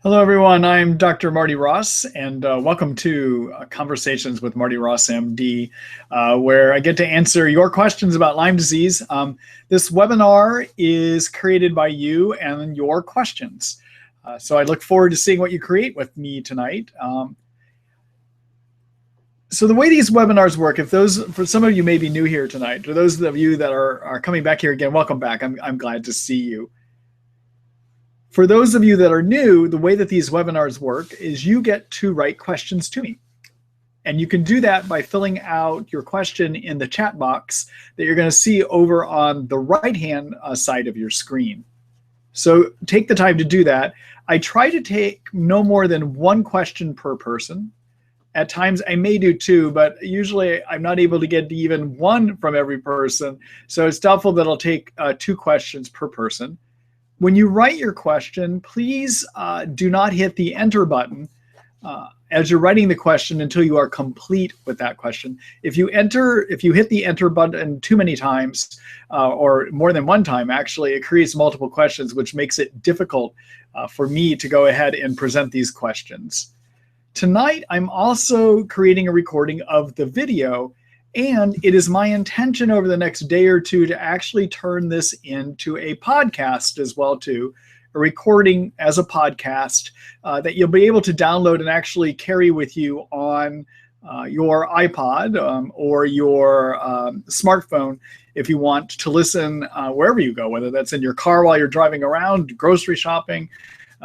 Hello, everyone. I'm Dr. Marty Ross, and welcome to Conversations with Marty Ross MD, where I get to answer your questions about Lyme disease. This webinar is created by you and your questions. So I look forward to seeing what you create with me tonight. So the way these webinars work, for some of you may be new here tonight, or those of you that are coming back here again, welcome back. I'm glad to see you. For those of you that are new, the way that these webinars work is you get to write questions to me. And you can do that by filling out your question in the chat box that you're going to see over on the right-hand side of your screen. So take the time to do that. I try to take no more than one question per person. At times I may do two, but usually I'm not able to get to even one from every person. So it's doubtful that I'll take two questions per person. When you write your question, please do not hit the enter button as you're writing the question until you are complete with that question. If you hit the enter button too many times, or more than one time, actually, it creates multiple questions, which makes it difficult for me to go ahead and present these questions. Tonight, I'm also creating a recording of the video, and it is my intention over the next day or two to actually turn this into a podcast as well, too, a recording as a podcast that you'll be able to download and actually carry with you on your iPod or your smartphone if you want to listen wherever you go, whether that's in your car while you're driving around, grocery shopping,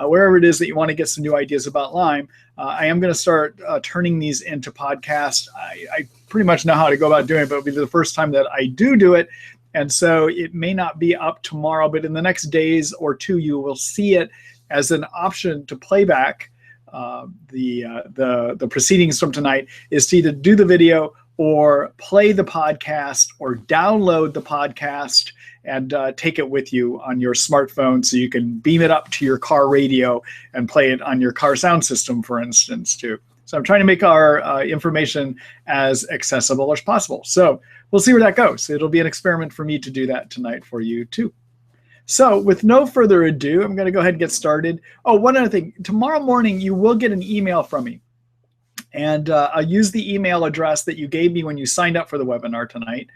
wherever it is that you want to get some new ideas about Lyme. I am going to start turning these into podcasts. I pretty much know how to go about doing it, but it'll be the first time that I do it. And so it may not be up tomorrow, but in the next days or two, you will see it as an option to play back the proceedings from tonight, is to either do the video or play the podcast or download the podcast and take it with you on your smartphone so you can beam it up to your car radio and play it on your car sound system, for instance, too. So I'm trying to make our information as accessible as possible. So we'll see where that goes. It'll be an experiment for me to do that tonight for you, too. So with no further ado, I'm going to go ahead and get started. Oh, one other thing. Tomorrow morning, you will get an email from me. And I'll use the email address that you gave me when you signed up for the webinar tonight.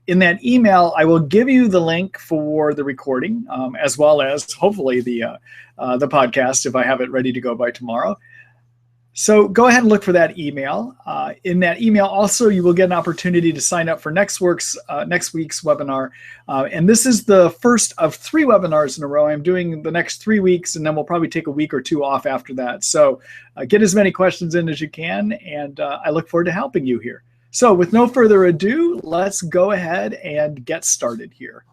In that email, I will give you the link for the recording, as well as hopefully the podcast if I have it ready to go by tomorrow. So go ahead and look for that email. In that email, also, you will get an opportunity to sign up for next week's webinar. And this is the first of 3 webinars in a row. I'm doing the next 3 weeks, and then we'll probably take a week or 2 off after that. So get as many questions in as you can, and I look forward to helping you here. So with no further ado, let's go ahead and get started here.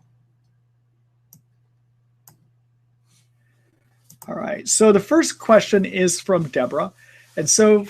All right, so the first question is from Deborah. And so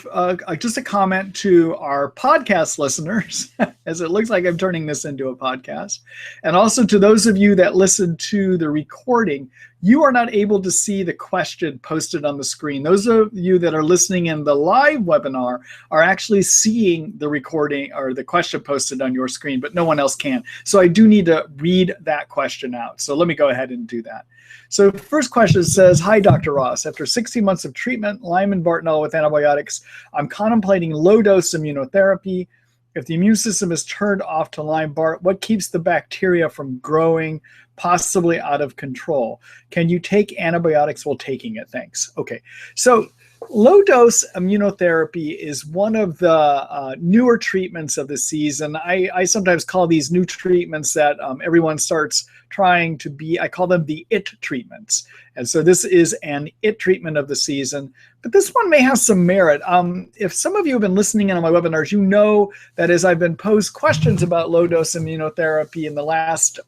just a comment to our podcast listeners, as it looks like I'm turning this into a podcast, and also to those of you that listen to the recording, you are not able to see the question posted on the screen. Those of you that are listening in the live webinar are actually seeing the recording or the question posted on your screen, but no one else can. So I do need to read that question out. So let me go ahead and do that. So first question says, hi, Dr. Ross. After 60 months of treatment, Lyme and Bartonella with antibiotics, I'm contemplating low-dose immunotherapy. If the immune system is turned off to Lyme-Bart, what keeps the bacteria from growing, possibly out of control? Can you take antibiotics while taking it? Thanks. Okay, so low-dose immunotherapy is one of the newer treatments of the season. I sometimes call these new treatments that everyone starts trying to be, I call them the IT treatments. And so this is an IT treatment of the season, but this one may have some merit. If some of you have been listening in on my webinars, you know that as I've been posed questions about low-dose immunotherapy in the last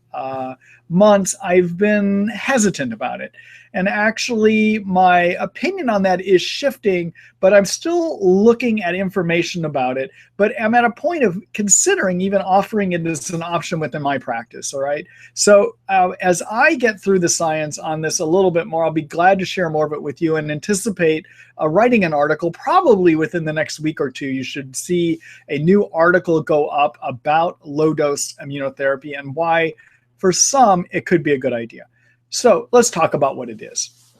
months, I've been hesitant about it. And actually, my opinion on that is shifting, but I'm still looking at information about it. But I'm at a point of considering even offering it as an option within my practice, all right? So as I get through the science on this a little bit more, I'll be glad to share more of it with you and anticipate writing an article. Probably within the next week or two, you should see a new article go up about low-dose immunotherapy and why, for some, it could be a good idea. So let's talk about what it is.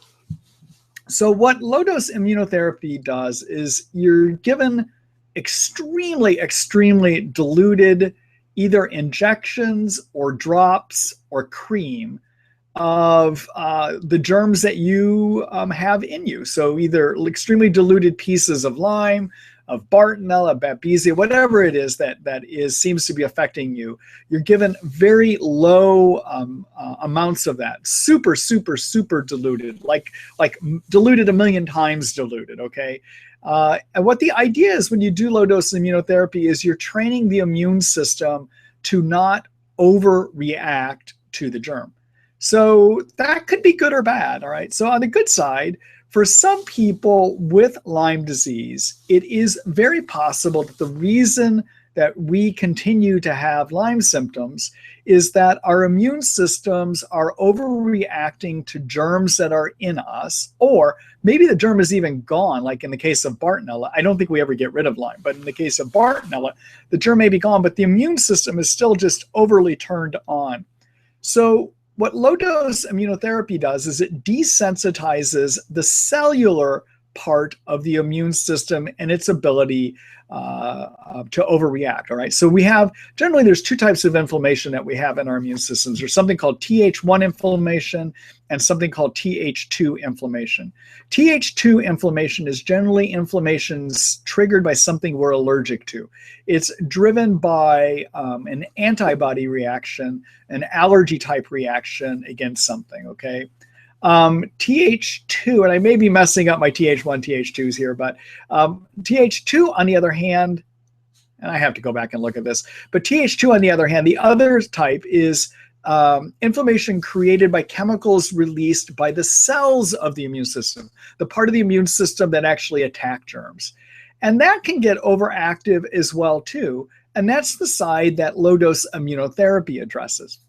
So what low-dose immunotherapy does is you're given extremely, extremely diluted either injections or drops or cream of the germs that you have in you. So either extremely diluted pieces of Lyme, of Bartonella, Babesia, whatever it is that seems to be affecting you. You're given very low amounts of that, super, super, super diluted, like diluted a million times diluted. Okay. And what the idea is when you do low dose immunotherapy is you're training the immune system to not overreact to the germ. So that could be good or bad. All right. So on the good side, for some people with Lyme disease, it is very possible that the reason that we continue to have Lyme symptoms is that our immune systems are overreacting to germs that are in us, or maybe the germ is even gone, like in the case of Bartonella. I don't think we ever get rid of Lyme, but in the case of Bartonella, the germ may be gone, but the immune system is still just overly turned on. So what low-dose immunotherapy does is it desensitizes the cellular part of the immune system and its ability to overreact. All right. So we have generally there's two types of inflammation that we have in our immune systems. There's something called Th1 inflammation and something called Th2 inflammation. Th2 inflammation is generally inflammations triggered by something we're allergic to. It's driven by an antibody reaction, an allergy type reaction against something. Okay. Th2, and I may be messing up my Th1, Th2s here, but Th2 on the other hand, and I have to go back and look at this, but Th2 on the other hand, the other type is inflammation created by chemicals released by the cells of the immune system, the part of the immune system that actually attack germs. And that can get overactive as well too, and that's the side that low-dose immunotherapy addresses.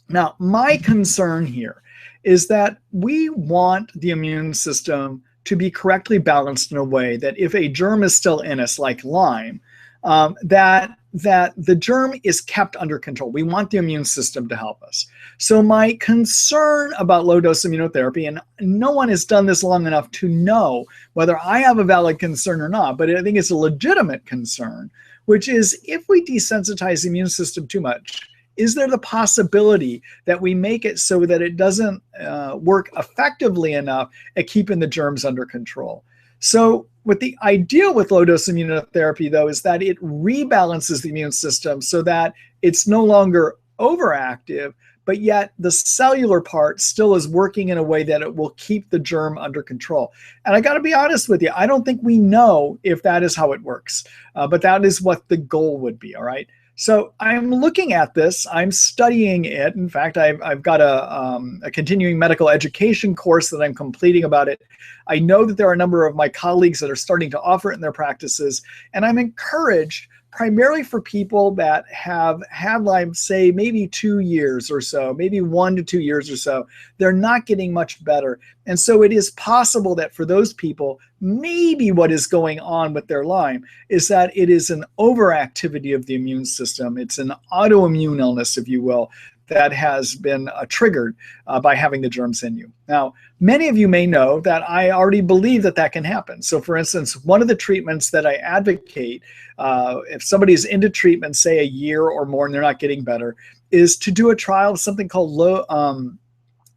Now, my concern here is that we want the immune system to be correctly balanced in a way that if a germ is still in us, like Lyme, that the germ is kept under control. We want the immune system to help us. So my concern about low-dose immunotherapy, and no one has done this long enough to know whether I have a valid concern or not, but I think it's a legitimate concern, which is if we desensitize the immune system too much, is there the possibility that we make it so that it doesn't work effectively enough at keeping the germs under control? So what the ideal with low-dose immunotherapy, though, is that it rebalances the immune system so that it's no longer overactive, but yet the cellular part still is working in a way that it will keep the germ under control. And I got to be honest with you, I don't think we know if that is how it works, but that is what the goal would be, all right? So I'm looking at this, I'm studying it. In fact, I've got a continuing medical education course that I'm completing about it. I know that there are a number of my colleagues that are starting to offer it in their practices, and I'm encouraged primarily for people that have had Lyme, say maybe 2 years or so, maybe 1 to 2 years or so, they're not getting much better. And so it is possible that for those people, maybe what is going on with their Lyme is that it is an overactivity of the immune system. It's an autoimmune illness, if you will, that has been triggered by having the germs in you. Now, many of you may know that I already believe that that can happen. So for instance, one of the treatments that I advocate, if somebody's into treatment, say a year or more and they're not getting better, is to do a trial of something called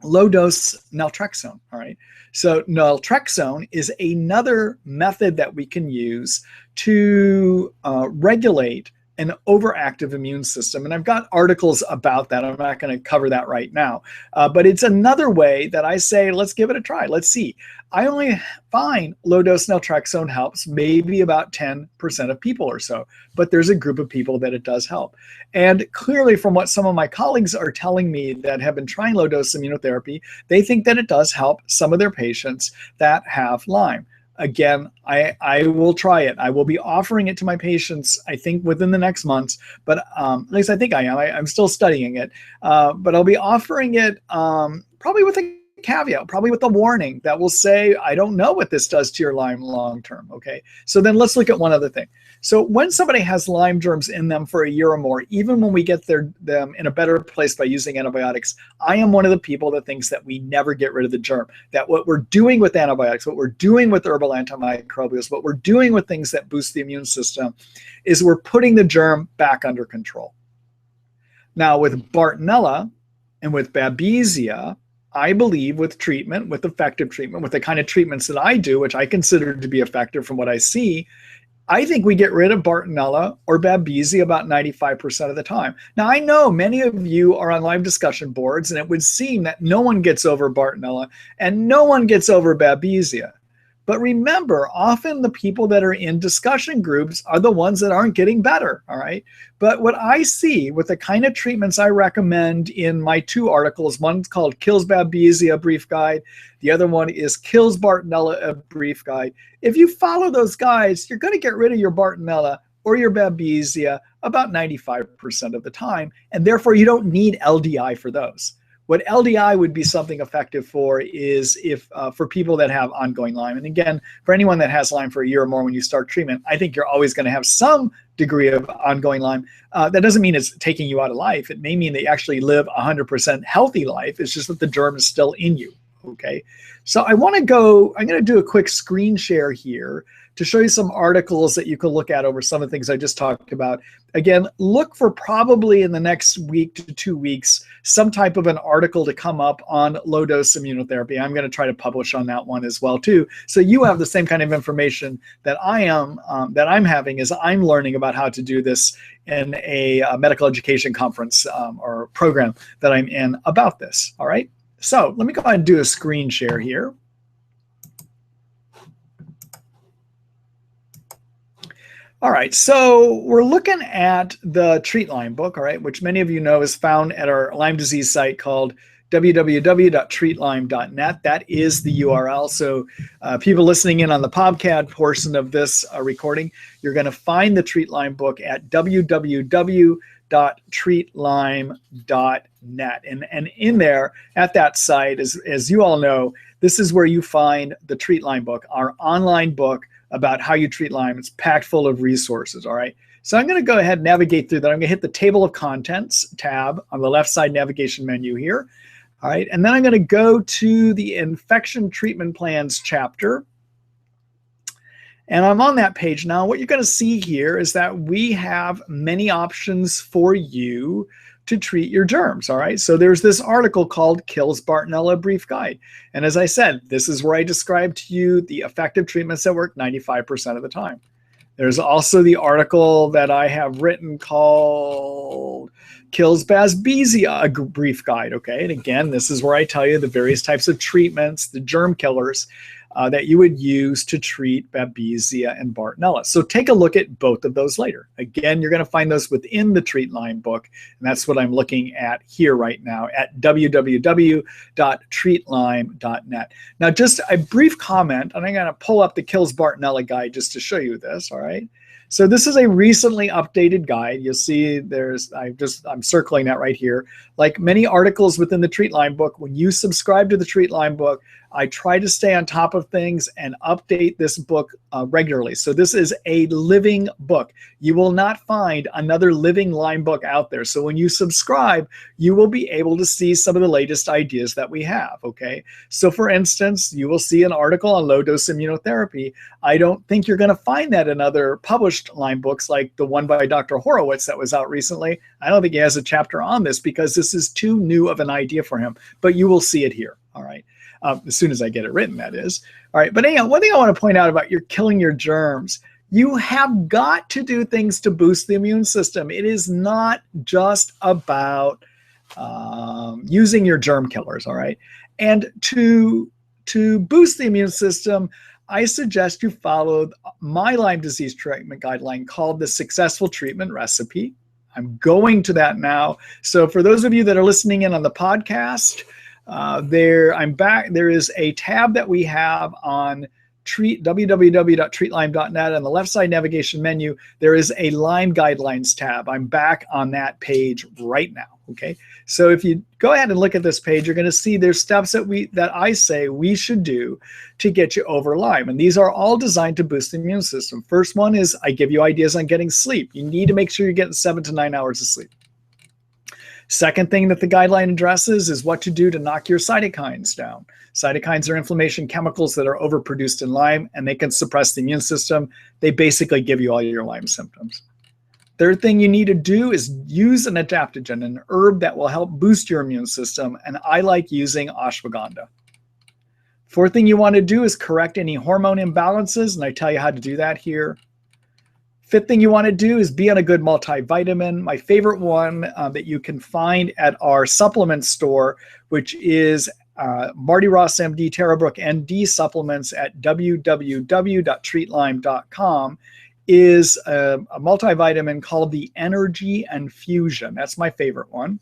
low-dose naltrexone, all right? So naltrexone is another method that we can use to regulate an overactive immune system. And I've got articles about that. I'm not going to cover that right now. But it's another way that I say, let's give it a try. Let's see. I only find low-dose naltrexone helps maybe about 10% of people or so. But there's a group of people that it does help. And clearly from what some of my colleagues are telling me that have been trying low-dose immunotherapy, they think that it does help some of their patients that have Lyme. Again, I will try it. I will be offering it to my patients, I think, within the next months. But at least I think I am. I'm still studying it. But I'll be offering it probably within caveat, probably with a warning that will say, I don't know what this does to your Lyme long term. Okay. So then let's look at one other thing. So when somebody has Lyme germs in them for a year or more, even when we get them in a better place by using antibiotics, I am one of the people that thinks that we never get rid of the germ. That what we're doing with antibiotics, what we're doing with herbal antimicrobials, what we're doing with things that boost the immune system is we're putting the germ back under control. Now with Bartonella and with Babesia, I believe with treatment, with effective treatment, with the kind of treatments that I do, which I consider to be effective from what I see, I think we get rid of Bartonella or Babesia about 95% of the time. Now, I know many of you are on live discussion boards, and it would seem that no one gets over Bartonella and no one gets over Babesia. But remember, often the people that are in discussion groups are the ones that aren't getting better, all right? But what I see with the kind of treatments I recommend in my two articles, one's called Kills Babesia, a brief guide. The other one is Kills Bartonella, a brief guide. If you follow those guides, you're going to get rid of your Bartonella or your Babesia about 95% of the time, and therefore you don't need LDI for those. What LDI would be something effective for is if for people that have ongoing Lyme. And again, for anyone that has Lyme for a year or more when you start treatment, I think you're always going to have some degree of ongoing Lyme. That doesn't mean it's taking you out of life. It may mean they actually live 100% healthy life. It's just that the germ is still in you. Okay. So I'm going to do a quick screen share here to show you some articles that you can look at over some of the things I just talked about. Again, look for probably in the next week to 2 weeks, some type of an article to come up on low-dose immunotherapy. I'm going to try to publish on that one as well, too. So you have the same kind of information that I'm having as I'm learning about how to do this in a medical education conference or program that I'm in about this. All right. So let me go ahead and do a screen share here. All right, so we're looking at the Treat Lyme book, all right, which many of you know is found at our Lyme disease site called www.treatlyme.net. That is the URL. So people listening in on the podcast portion of this recording, you're going to find the Treat Lyme book at www.treatlyme.net. And in there, at that site, as you all know, this is where you find the Treat Lyme book, our online book about how you treat Lyme. It's packed full of resources, all right? So I'm going to go ahead and navigate through that. I'm going to hit the Table of Contents tab on the left side navigation menu here, all right? And then I'm going to go to the Infection Treatment Plans chapter. And I'm on that page now. What you're going to see here is that we have many options for you to treat your germs, all right? So there's this article called Kills Bartonella Brief Guide. And as I said, this is where I describe to you the effective treatments that work 95% of the time. There's also the article that I have written called Kills Babesia, a brief guide, okay? And again, this is where I tell you the various types of treatments, the germ killers that you would use to treat Babesia and Bartonella. So take a look at both of those later. Again, you're going to find those within the Treat Lyme book, and that's what I'm looking at here right now at www.treatlyme.net. Now, just a brief comment, and I'm going to pull up the Kills Bartonella guide just to show you this, all right? So this is a recently updated guide. You'll see I'm circling that right here. Like many articles within the Treat Lyme book, when you subscribe to the Treat Lyme book, I try to stay on top of things and update this book regularly. So this is a living book. You will not find another living Lyme book out there. So when you subscribe, you will be able to see some of the latest ideas that we have, okay? So for instance, you will see an article on low-dose immunotherapy. I don't think you're going to find that in other published Lyme books like the one by Dr. Horowitz that was out recently. I don't think he has a chapter on this because this is too new of an idea for him, but you will see it here, all right? As soon as I get it written, that is. All right, but anyhow, one thing I want to point out about your killing your germs, you have got to do things to boost the immune system. It is not just about using your germ killers, all right? And to boost the immune system, I suggest you follow my Lyme disease treatment guideline called the Successful Treatment Recipe. I'm going to that now. So for those of you that are listening in on the podcast, I'm back. There is a tab that we have on www.treatlyme.net. On the left side navigation menu, there is a Lyme guidelines tab. I'm back on that page right now. Okay, so if you go ahead and look at this page, you're going to see there's steps that I say we should do to get you over Lyme. And these are all designed to boost the immune system. First one is I give you ideas on getting sleep. You need to make sure you're getting 7 to 9 hours of sleep. Second thing that the guideline addresses is what to do to knock your cytokines down. Cytokines are inflammation chemicals that are overproduced in Lyme, and they can suppress the immune system. They basically give you all your Lyme symptoms. Third thing you need to do is use an adaptogen, an herb that will help boost your immune system, and I like using ashwagandha. Fourth thing you want to do is correct any hormone imbalances, and I tell you how to do that here. Fifth thing you want to do is be on a good multivitamin. My favorite one that you can find at our supplement store, which is Marty Ross MD Terrabrook ND supplements at www.treatlyme.com, is a multivitamin called the Energy and Fusion. That's my favorite one.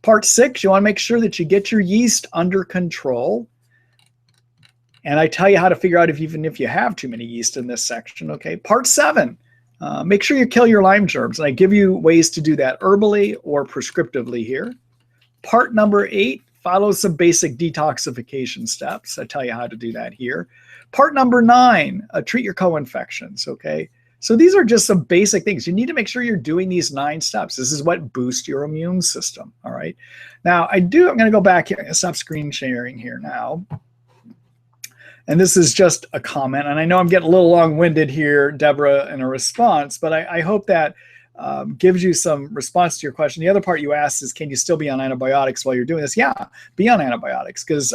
Part 6, you want to make sure that you get your yeast under control. And I tell you how to figure out even if you have too many yeast in this section. Okay. Part 7, make sure you kill your Lyme germs. And I give you ways to do that herbally or prescriptively here. Part number 8, follow some basic detoxification steps. I tell you how to do that here. Part number 9, treat your co-infections, okay? So these are just some basic things. You need to make sure you're doing these 9 steps. This is what boosts your immune system, all right? Now, I'm going to go back here and stop screen sharing here now. And this is just a comment. And I know I'm getting a little long-winded here, Deborah, in a response, but I hope that gives you some response to your question. The other part you asked is, can you still be on antibiotics while you're doing this? Yeah, be on antibiotics, because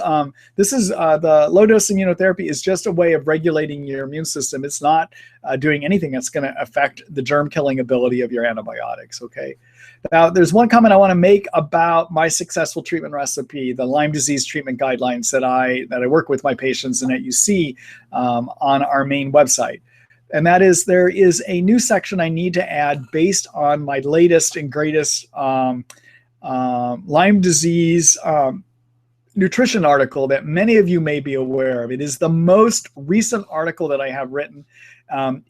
this is the low-dose immunotherapy is just a way of regulating your immune system. It's not doing anything that's going to affect the germ-killing ability of your antibiotics, okay? Now, there's one comment I want to make about my successful treatment recipe, the Lyme disease treatment guidelines that I work with my patients and that you see on our main website. And that is, there is a new section I need to add based on my latest and greatest Lyme disease nutrition article that many of you may be aware of. It is the most recent article that I have written.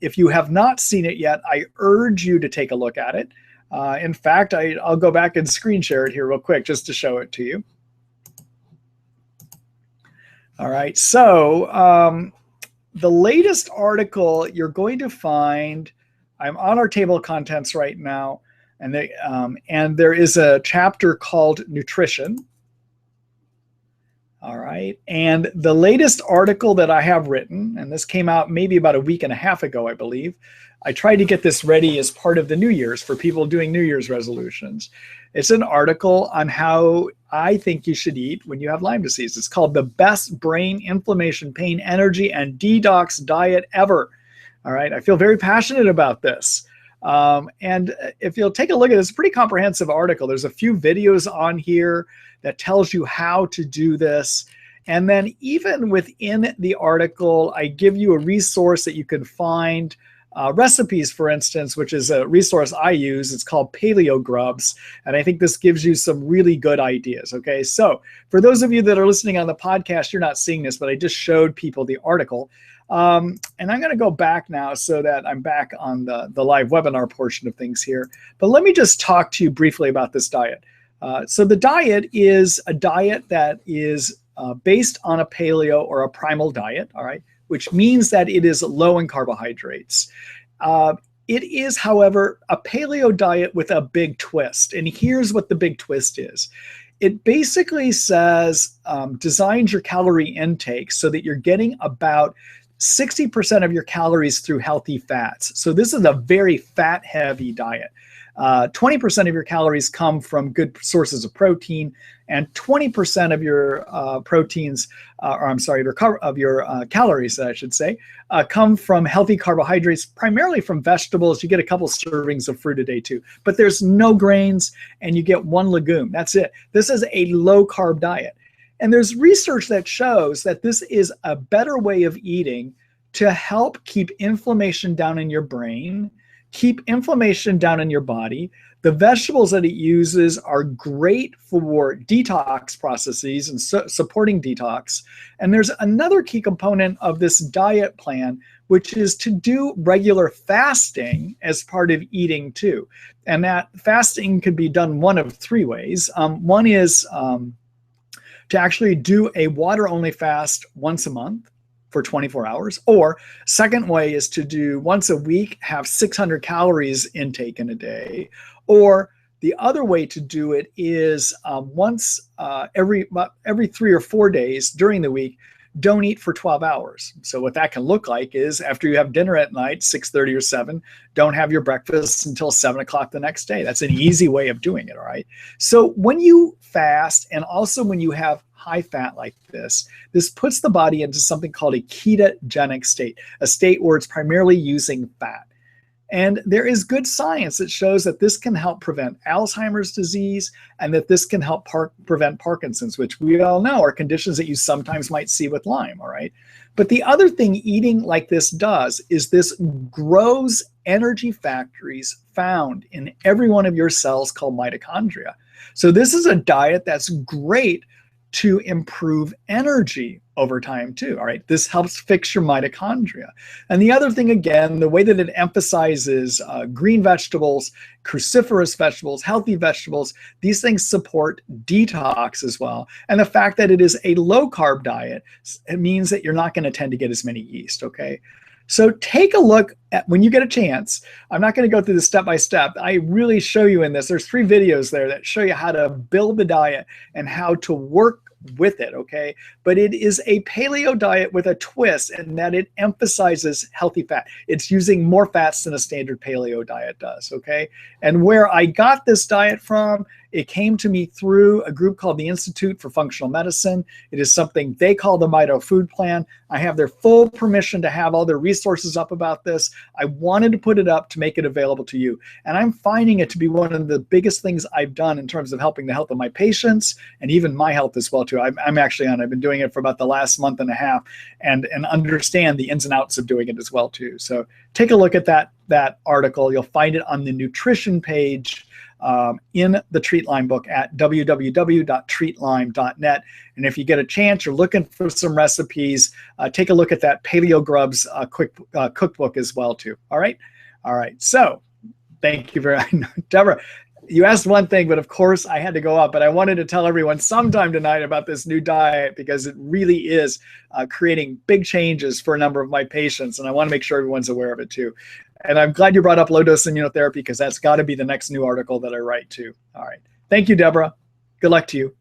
If you have not seen it yet, I urge you to take a look at it. In fact, I'll go back and screen share it here real quick just to show it to you. All right, so the latest article you're going to find, I'm on our table of contents right now, and there is a chapter called Nutrition. All right, and the latest article that I have written, and this came out maybe about a week and a half ago, I believe. I tried to get this ready as part of the New Year's for people doing New Year's resolutions. It's an article on how I think you should eat when you have Lyme disease. It's called The Best Brain Inflammation, Pain, Energy, and Detox Diet Ever. All right, I feel very passionate about this. And if you'll take a look at it, it's a pretty comprehensive article. There's a few videos on here that tells you how to do this. And then even within the article, I give you a resource that you can find recipes, for instance, which is a resource I use. It's called Paleo Grubs. And I think this gives you some really good ideas. Okay, so for those of you that are listening on the podcast, you're not seeing this, but I just showed people the article. And I'm going to go back now so that I'm back on the live webinar portion of things here. But let me just talk to you briefly about this diet. So the diet is a diet that is based on a paleo or a primal diet, all right, which means that it is low in carbohydrates. It is, however, a paleo diet with a big twist. And here's what the big twist is. It basically says designs your calorie intake so that you're getting about 60% of your calories through healthy fats. So this is a very fat-heavy diet. 20% of your calories come from good sources of protein, and 20% of your calories, I should say, come from healthy carbohydrates, primarily from vegetables. You get a couple servings of fruit a day too, but there's no grains, and you get 1 legume. That's it. This is a low-carb diet. And there's research that shows that this is a better way of eating to help keep inflammation down in your brain, keep inflammation down in your body. The vegetables that it uses are great for detox processes and supporting detox. And there's another key component of this diet plan, which is to do regular fasting as part of eating too. And that fasting could be done one of three ways. One is to actually do a water-only fast once a month for 24 hours. Or second way is to do once a week, have 600 calories intake in a day. Or the other way to do it is once every 3 or 4 days during the week, don't eat for 12 hours. So what that can look like is after you have dinner at night, 6:30 or 7, don't have your breakfast until 7 o'clock the next day. That's an easy way of doing it, all right? So when you fast, and also when you have high fat like this puts the body into something called a ketogenic state, a state where it's primarily using fat. And there is good science that shows that this can help prevent Alzheimer's disease and that this can help prevent Parkinson's, which we all know are conditions that you sometimes might see with Lyme, all right? But the other thing eating like this does is this grows energy factories found in every one of your cells called mitochondria. So this is a diet that's great to improve energy over time too, all right? This helps fix your mitochondria. And the other thing, again, the way that it emphasizes green vegetables, cruciferous vegetables, healthy vegetables, these things support detox as well. And the fact that it is a low-carb diet, it means that you're not going to tend to get as many yeast, okay? So take a look at, when you get a chance, I'm not going to go through this step by step. I really show you in this. There's 3 videos there that show you how to build the diet and how to work with it, okay? But it is a paleo diet with a twist in that it emphasizes healthy fat. It's using more fats than a standard paleo diet does, okay? And where I got this diet from, it came to me through a group called the Institute for Functional Medicine. It is something they call the Mito Food Plan. I have their full permission to have all their resources up about this. I wanted to put it up to make it available to you. And I'm finding it to be one of the biggest things I've done in terms of helping the health of my patients and even my health as well too. I'm actually on, I've been doing it for about the last month and a half and understand the ins and outs of doing it as well too. So take a look at that article. You'll find it on the nutrition page in the Treat Lyme book at www.treatlyme.net. And if you get a chance, you're looking for some recipes, take a look at that Paleo Grubs cookbook as well too. All right. All right. So thank you very much. Deborah, you asked one thing, but of course I had to go up, but I wanted to tell everyone sometime tonight about this new diet because it really is creating big changes for a number of my patients. And I want to make sure everyone's aware of it too. And I'm glad you brought up low-dose immunotherapy because that's got to be the next new article that I write too. All right. Thank you, Deborah. Good luck to you.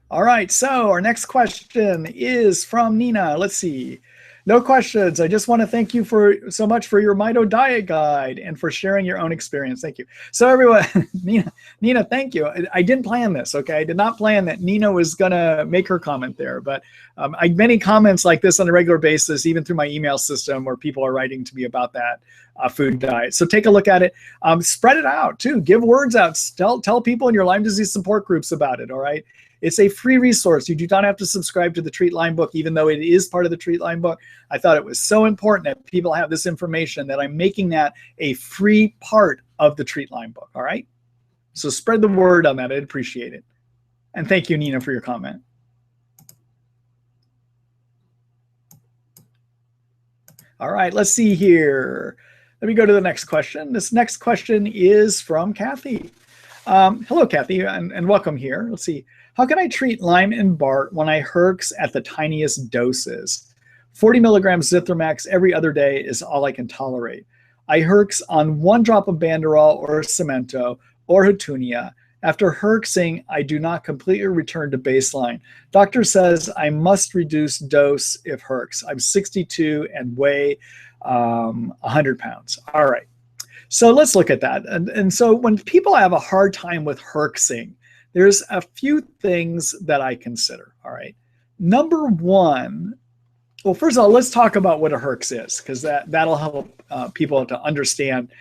All right. So our next question is from Nina. Let's see. No questions. I just want to thank you so much for your Mito diet guide and for sharing your own experience. Thank you. So everyone, Nina, thank you. I didn't plan this, okay? I did not plan that Nina was going to make her comment there, but I get many comments like this on a regular basis, even through my email system where people are writing to me about that food diet. So take a look at it. Spread it out too. Give words out. Tell people in your Lyme disease support groups about it, all right? It's a free resource. You do not have to subscribe to the Treat Lyme book, even though it is part of the Treat Lyme book. I thought it was so important that people have this information that I'm making that a free part of the Treat Lyme book, all right? So spread the word on that. I'd appreciate it. And thank you, Nina, for your comment. All right, let's see here. Let me go to the next question. This next question is from Kathy. Hello, Kathy, and welcome here. Let's see. How can I treat Lyme and Bart when I Herx at the tiniest doses? 40 milligrams Zithromax every other day is all I can tolerate. I Herx on 1 drop of Banderol or Cemento or Hatunia. After Herxing, I do not completely return to baseline. Doctor says I must reduce dose if Herx. I'm 62 and weigh 100 pounds. All right. So let's look at that. And so when people have a hard time with Herxing, there's a few things that I consider, all right? Number one, Well, first of all, let's talk about what a herx is, because that'll help people to understand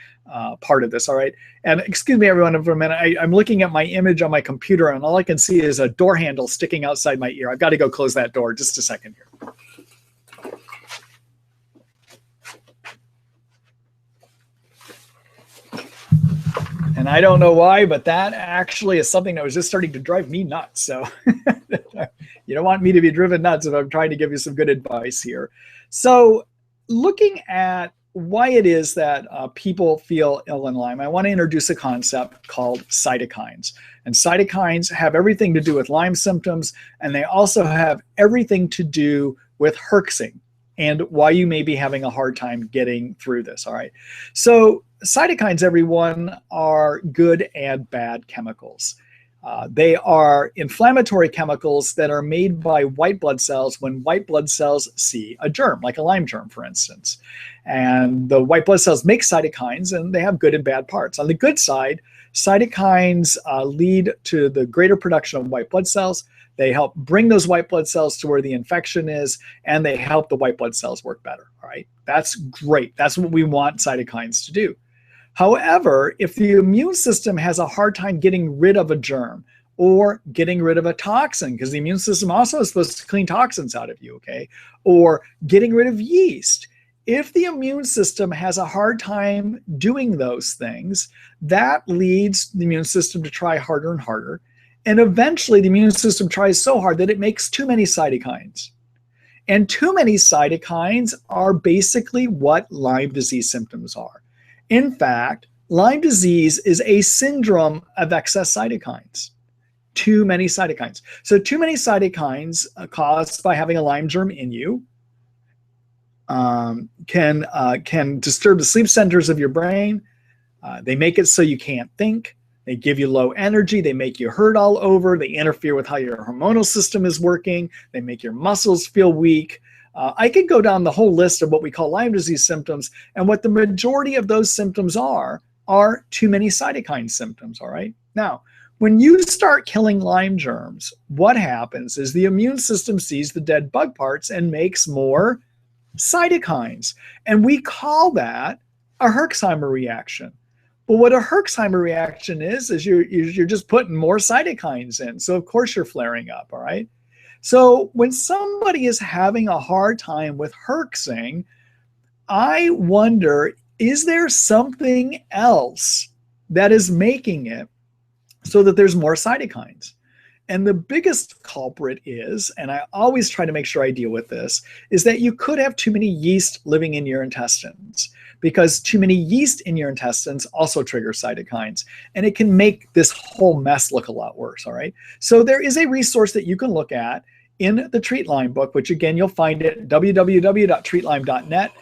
part of this. All right. And excuse me, everyone, for a minute. I'm looking at my image on my computer, and all I can see is a door handle sticking outside my ear. I've got to go close that door. Just a second here. And I don't know why, but that actually is something that was just starting to drive me nuts. So you don't want me to be driven nuts if I'm trying to give you some good advice here. So looking at why it is that people feel ill in Lyme, I want to introduce a concept called cytokines. And cytokines have everything to do with Lyme symptoms, and they also have everything to do with herxing and why you may be having a hard time getting through this. All right. So cytokines, everyone, are good and bad chemicals. They are inflammatory chemicals that are made by white blood cells when white blood cells see a germ, like a Lyme germ, for instance. And the white blood cells make cytokines, and they have good and bad parts. On the good side, cytokines lead to the greater production of white blood cells. They help bring those white blood cells to where the infection is, and they help the white blood cells work better. All right, that's great. That's what we want cytokines to do. However, if the immune system has a hard time getting rid of a germ or getting rid of a toxin, because the immune system also is supposed to clean toxins out of you, okay, or getting rid of yeast, if the immune system has a hard time doing those things, that leads the immune system to try harder and harder. And eventually the immune system tries so hard that it makes too many cytokines. And too many cytokines are basically what Lyme disease symptoms are. In fact, Lyme disease is a syndrome of excess cytokines. Too many cytokines. So too many cytokines caused by having a Lyme germ in you can disturb the sleep centers of your brain. They make it so you can't think. They give you low energy. They make you hurt all over. They interfere with how your hormonal system is working. They make your muscles feel weak. I could go down the whole list of what we call Lyme disease symptoms, and what the majority of those symptoms are too many cytokine symptoms, all right? Now, when you start killing Lyme germs, what happens is the immune system sees the dead bug parts and makes more cytokines, and we call that a Herxheimer reaction. But what a Herxheimer reaction is you're just putting more cytokines in, so of course you're flaring up, all right? So when somebody is having a hard time with herxing, I wonder, is there something else that is making it so that there's more cytokines? And the biggest culprit is, and I always try to make sure I deal with this, is that you could have too many yeast living in your intestines, because too many yeast in your intestines also trigger cytokines, and it can make this whole mess look a lot worse, all right? So there is a resource that you can look at in the Treat Lyme book, which again, you'll find at www.treatlyme.net.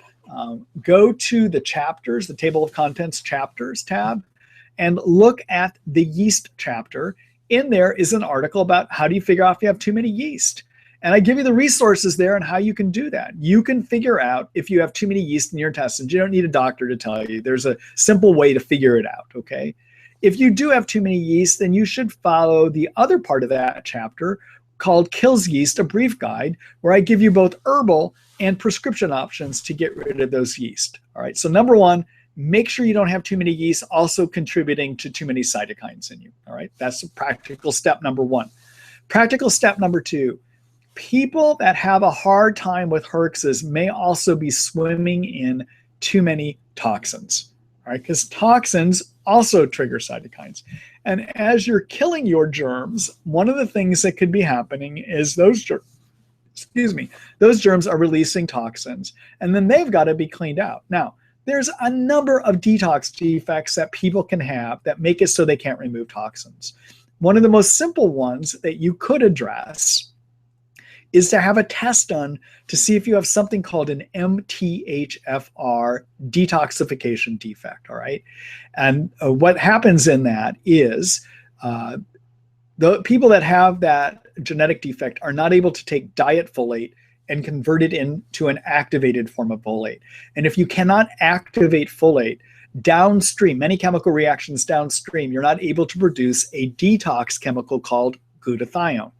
Go to the chapters, the table of contents chapters tab, and look at the yeast chapter. In there is an article about how do you figure out if you have too many yeast. And I give you the resources there on how you can do that. You can figure out if you have too many yeast in your intestines. You don't need a doctor to tell you. There's a simple way to figure it out, okay? If you do have too many yeast, then you should follow the other part of that chapter called Kills Yeast, a brief guide, where I give you both herbal and prescription options to get rid of those yeast. All right, so number one, make sure you don't have too many yeast also contributing to too many cytokines in you. All right, that's practical step number one. Practical step number two, people that have a hard time with herxes may also be swimming in too many toxins. All right, because toxins also trigger cytokines. And as you're killing your germs, one of the things that could be happening is those germs are releasing toxins, and then they've got to be cleaned out. Now, there's a number of detox defects that people can have that make it so they can't remove toxins. One of the most simple ones that you could address is to have a test done to see if you have something called an MTHFR detoxification defect, all right? And what happens in that is the people that have that genetic defect are not able to take diet folate and convert it into an activated form of folate. And if you cannot activate folate downstream, many chemical reactions downstream, you're not able to produce a detox chemical called glutathione.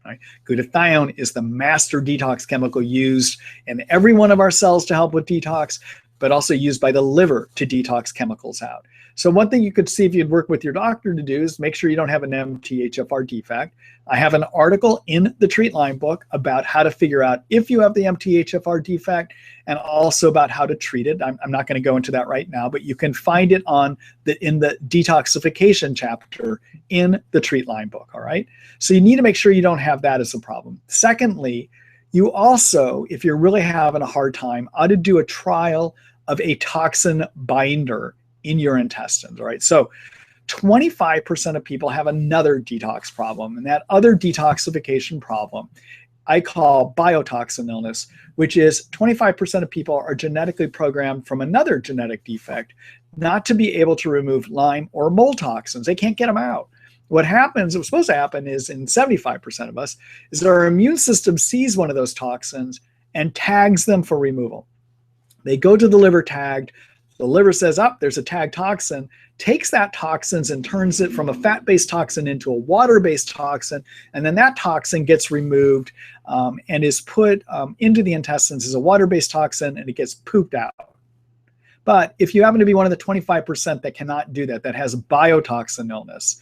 Right? Glutathione is the master detox chemical used in every one of our cells to help with detox, but also used by the liver to detox chemicals out. So one thing you could see if you'd work with your doctor to do is make sure you don't have an MTHFR defect. I have an article in the Treat Lyme book about how to figure out if you have the MTHFR defect and also about how to treat it. I'm not going to go into that right now, but you can find it in the detoxification chapter in the Treat Lyme book, all right? So you need to make sure you don't have that as a problem. Secondly, you also, if you're really having a hard time, ought to do a trial of a toxin binder in your intestines, all right? So 25% of people have another detox problem, and that other detoxification problem I call biotoxin illness, which is 25% of people are genetically programmed from another genetic defect not to be able to remove Lyme or mold toxins. They can't get them out. What happens, what's supposed to happen is in 75% of us, is that our immune system sees one of those toxins and tags them for removal. They go to the liver tagged. The liver says, oh, there's a tagged toxin, takes that toxins and turns it from a fat-based toxin into a water-based toxin, and then that toxin gets removed and is put into the intestines as a water-based toxin, and it gets pooped out. But if you happen to be one of the 25% that cannot do that, that has biotoxin illness,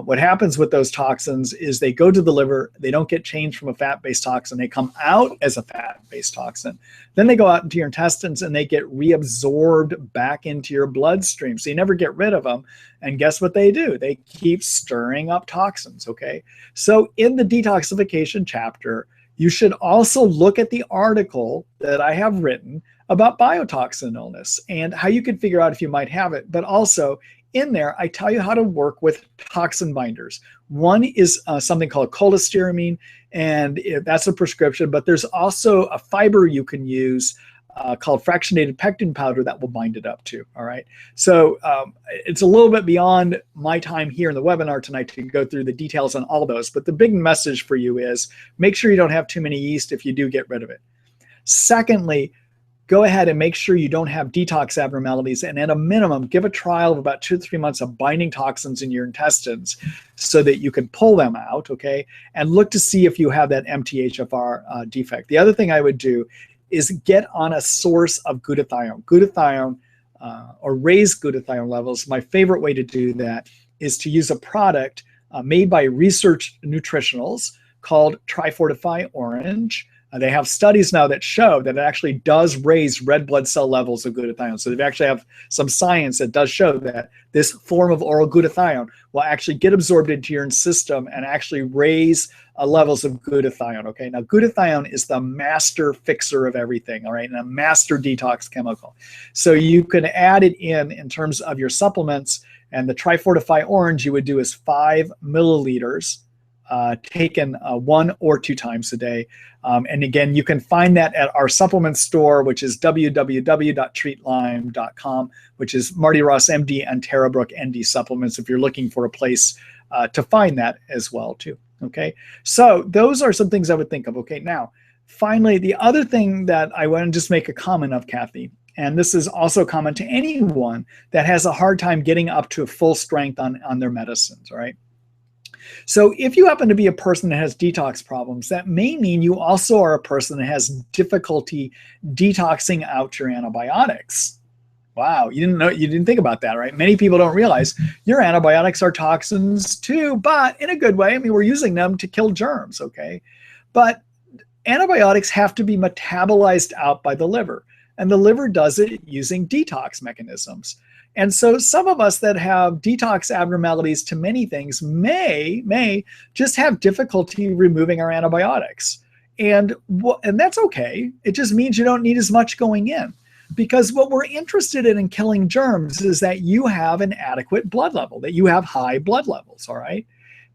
what happens with those toxins is they go to the liver, they don't get changed from a fat-based toxin, they come out as a fat-based toxin. Then they go out into your intestines and they get reabsorbed back into your bloodstream. So you never get rid of them. And guess what they do? They keep stirring up toxins, okay? So in the detoxification chapter, you should also look at the article that I have written about biotoxin illness and how you can figure out if you might have it, but also in there, I tell you how to work with toxin binders. One is something called cholestyramine, and that's a prescription, but there's also a fiber you can use called fractionated pectin powder that will bind it up too, all right? So it's a little bit beyond my time here in the webinar tonight to go through the details on all those, but the big message for you is make sure you don't have too many yeast if you do get rid of it. Secondly, go ahead and make sure you don't have detox abnormalities, and at a minimum, give a trial of about 2 to 3 months of binding toxins in your intestines so that you can pull them out, okay? And look to see if you have that MTHFR defect. The other thing I would do is get on a source of glutathione. Glutathione or raise glutathione levels. My favorite way to do that is to use a product made by Research Nutritionals called Trifortify Orange. They have studies now that show that it actually does raise red blood cell levels of glutathione. So they actually have some science that does show that this form of oral glutathione will actually get absorbed into your system and actually raise levels of glutathione. Okay, now glutathione is the master fixer of everything, all right, and a master detox chemical. So you can add it in terms of your supplements, and the Trifortify Orange you would do is 5 milliliters. Taken 1 or 2 times a day. And again, you can find that at our supplement store, which is www.treatlyme.com, which is Marty Ross MD and Tara Brooke ND supplements if you're looking for a place to find that as well too. Okay, so those are some things I would think of. Okay, now finally, the other thing that I want to just make a comment of, Kathy, and this is also common to anyone that has a hard time getting up to full strength on their medicines, all right? So if you happen to be a person that has detox problems, that may mean you also are a person that has difficulty detoxing out your antibiotics. Wow, you didn't think about that, right? Many people don't realize your antibiotics are toxins too, but in a good way. I mean, we're using them to kill germs, okay? But antibiotics have to be metabolized out by the liver, and the liver does it using detox mechanisms. And so some of us that have detox abnormalities to many things may just have difficulty removing our antibiotics. And that's okay. It just means you don't need as much going in. Because what we're interested in killing germs is that you have an adequate blood level, that you have high blood levels, all right?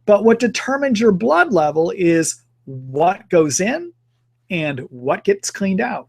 But what determines your blood level is what goes in and what gets cleaned out.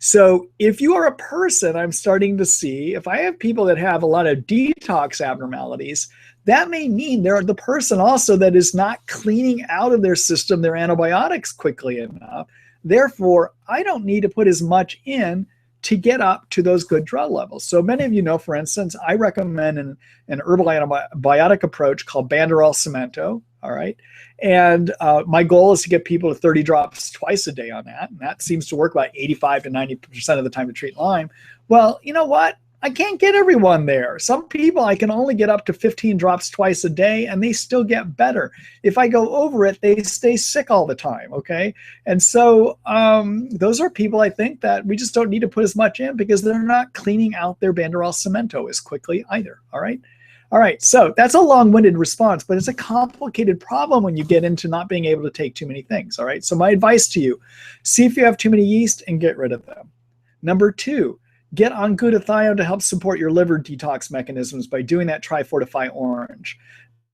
So if you are a person, I'm starting to see, if I have people that have a lot of detox abnormalities, that may mean they're the person also that is not cleaning out of their system their antibiotics quickly enough. Therefore, I don't need to put as much in to get up to those good drug levels. So many of you know, for instance, I recommend an herbal antibiotic approach called Banderol Cemento. All right. And my goal is to get people to 30 drops twice a day on that. And that seems to work about 85 to 90% of the time to treat Lyme. Well, you know what? I can't get everyone there. Some people I can only get up to 15 drops twice a day and they still get better. If I go over it, they stay sick all the time, okay? And so those are people I think that we just don't need to put as much in because they're not cleaning out their Banderol Cemento as quickly either, all right? All right, so that's a long-winded response, but it's a complicated problem when you get into not being able to take too many things, all right? So my advice to you, see if you have too many yeast and get rid of them. Number 2, get on glutathione to help support your liver detox mechanisms by doing that Tri-Fortify Orange.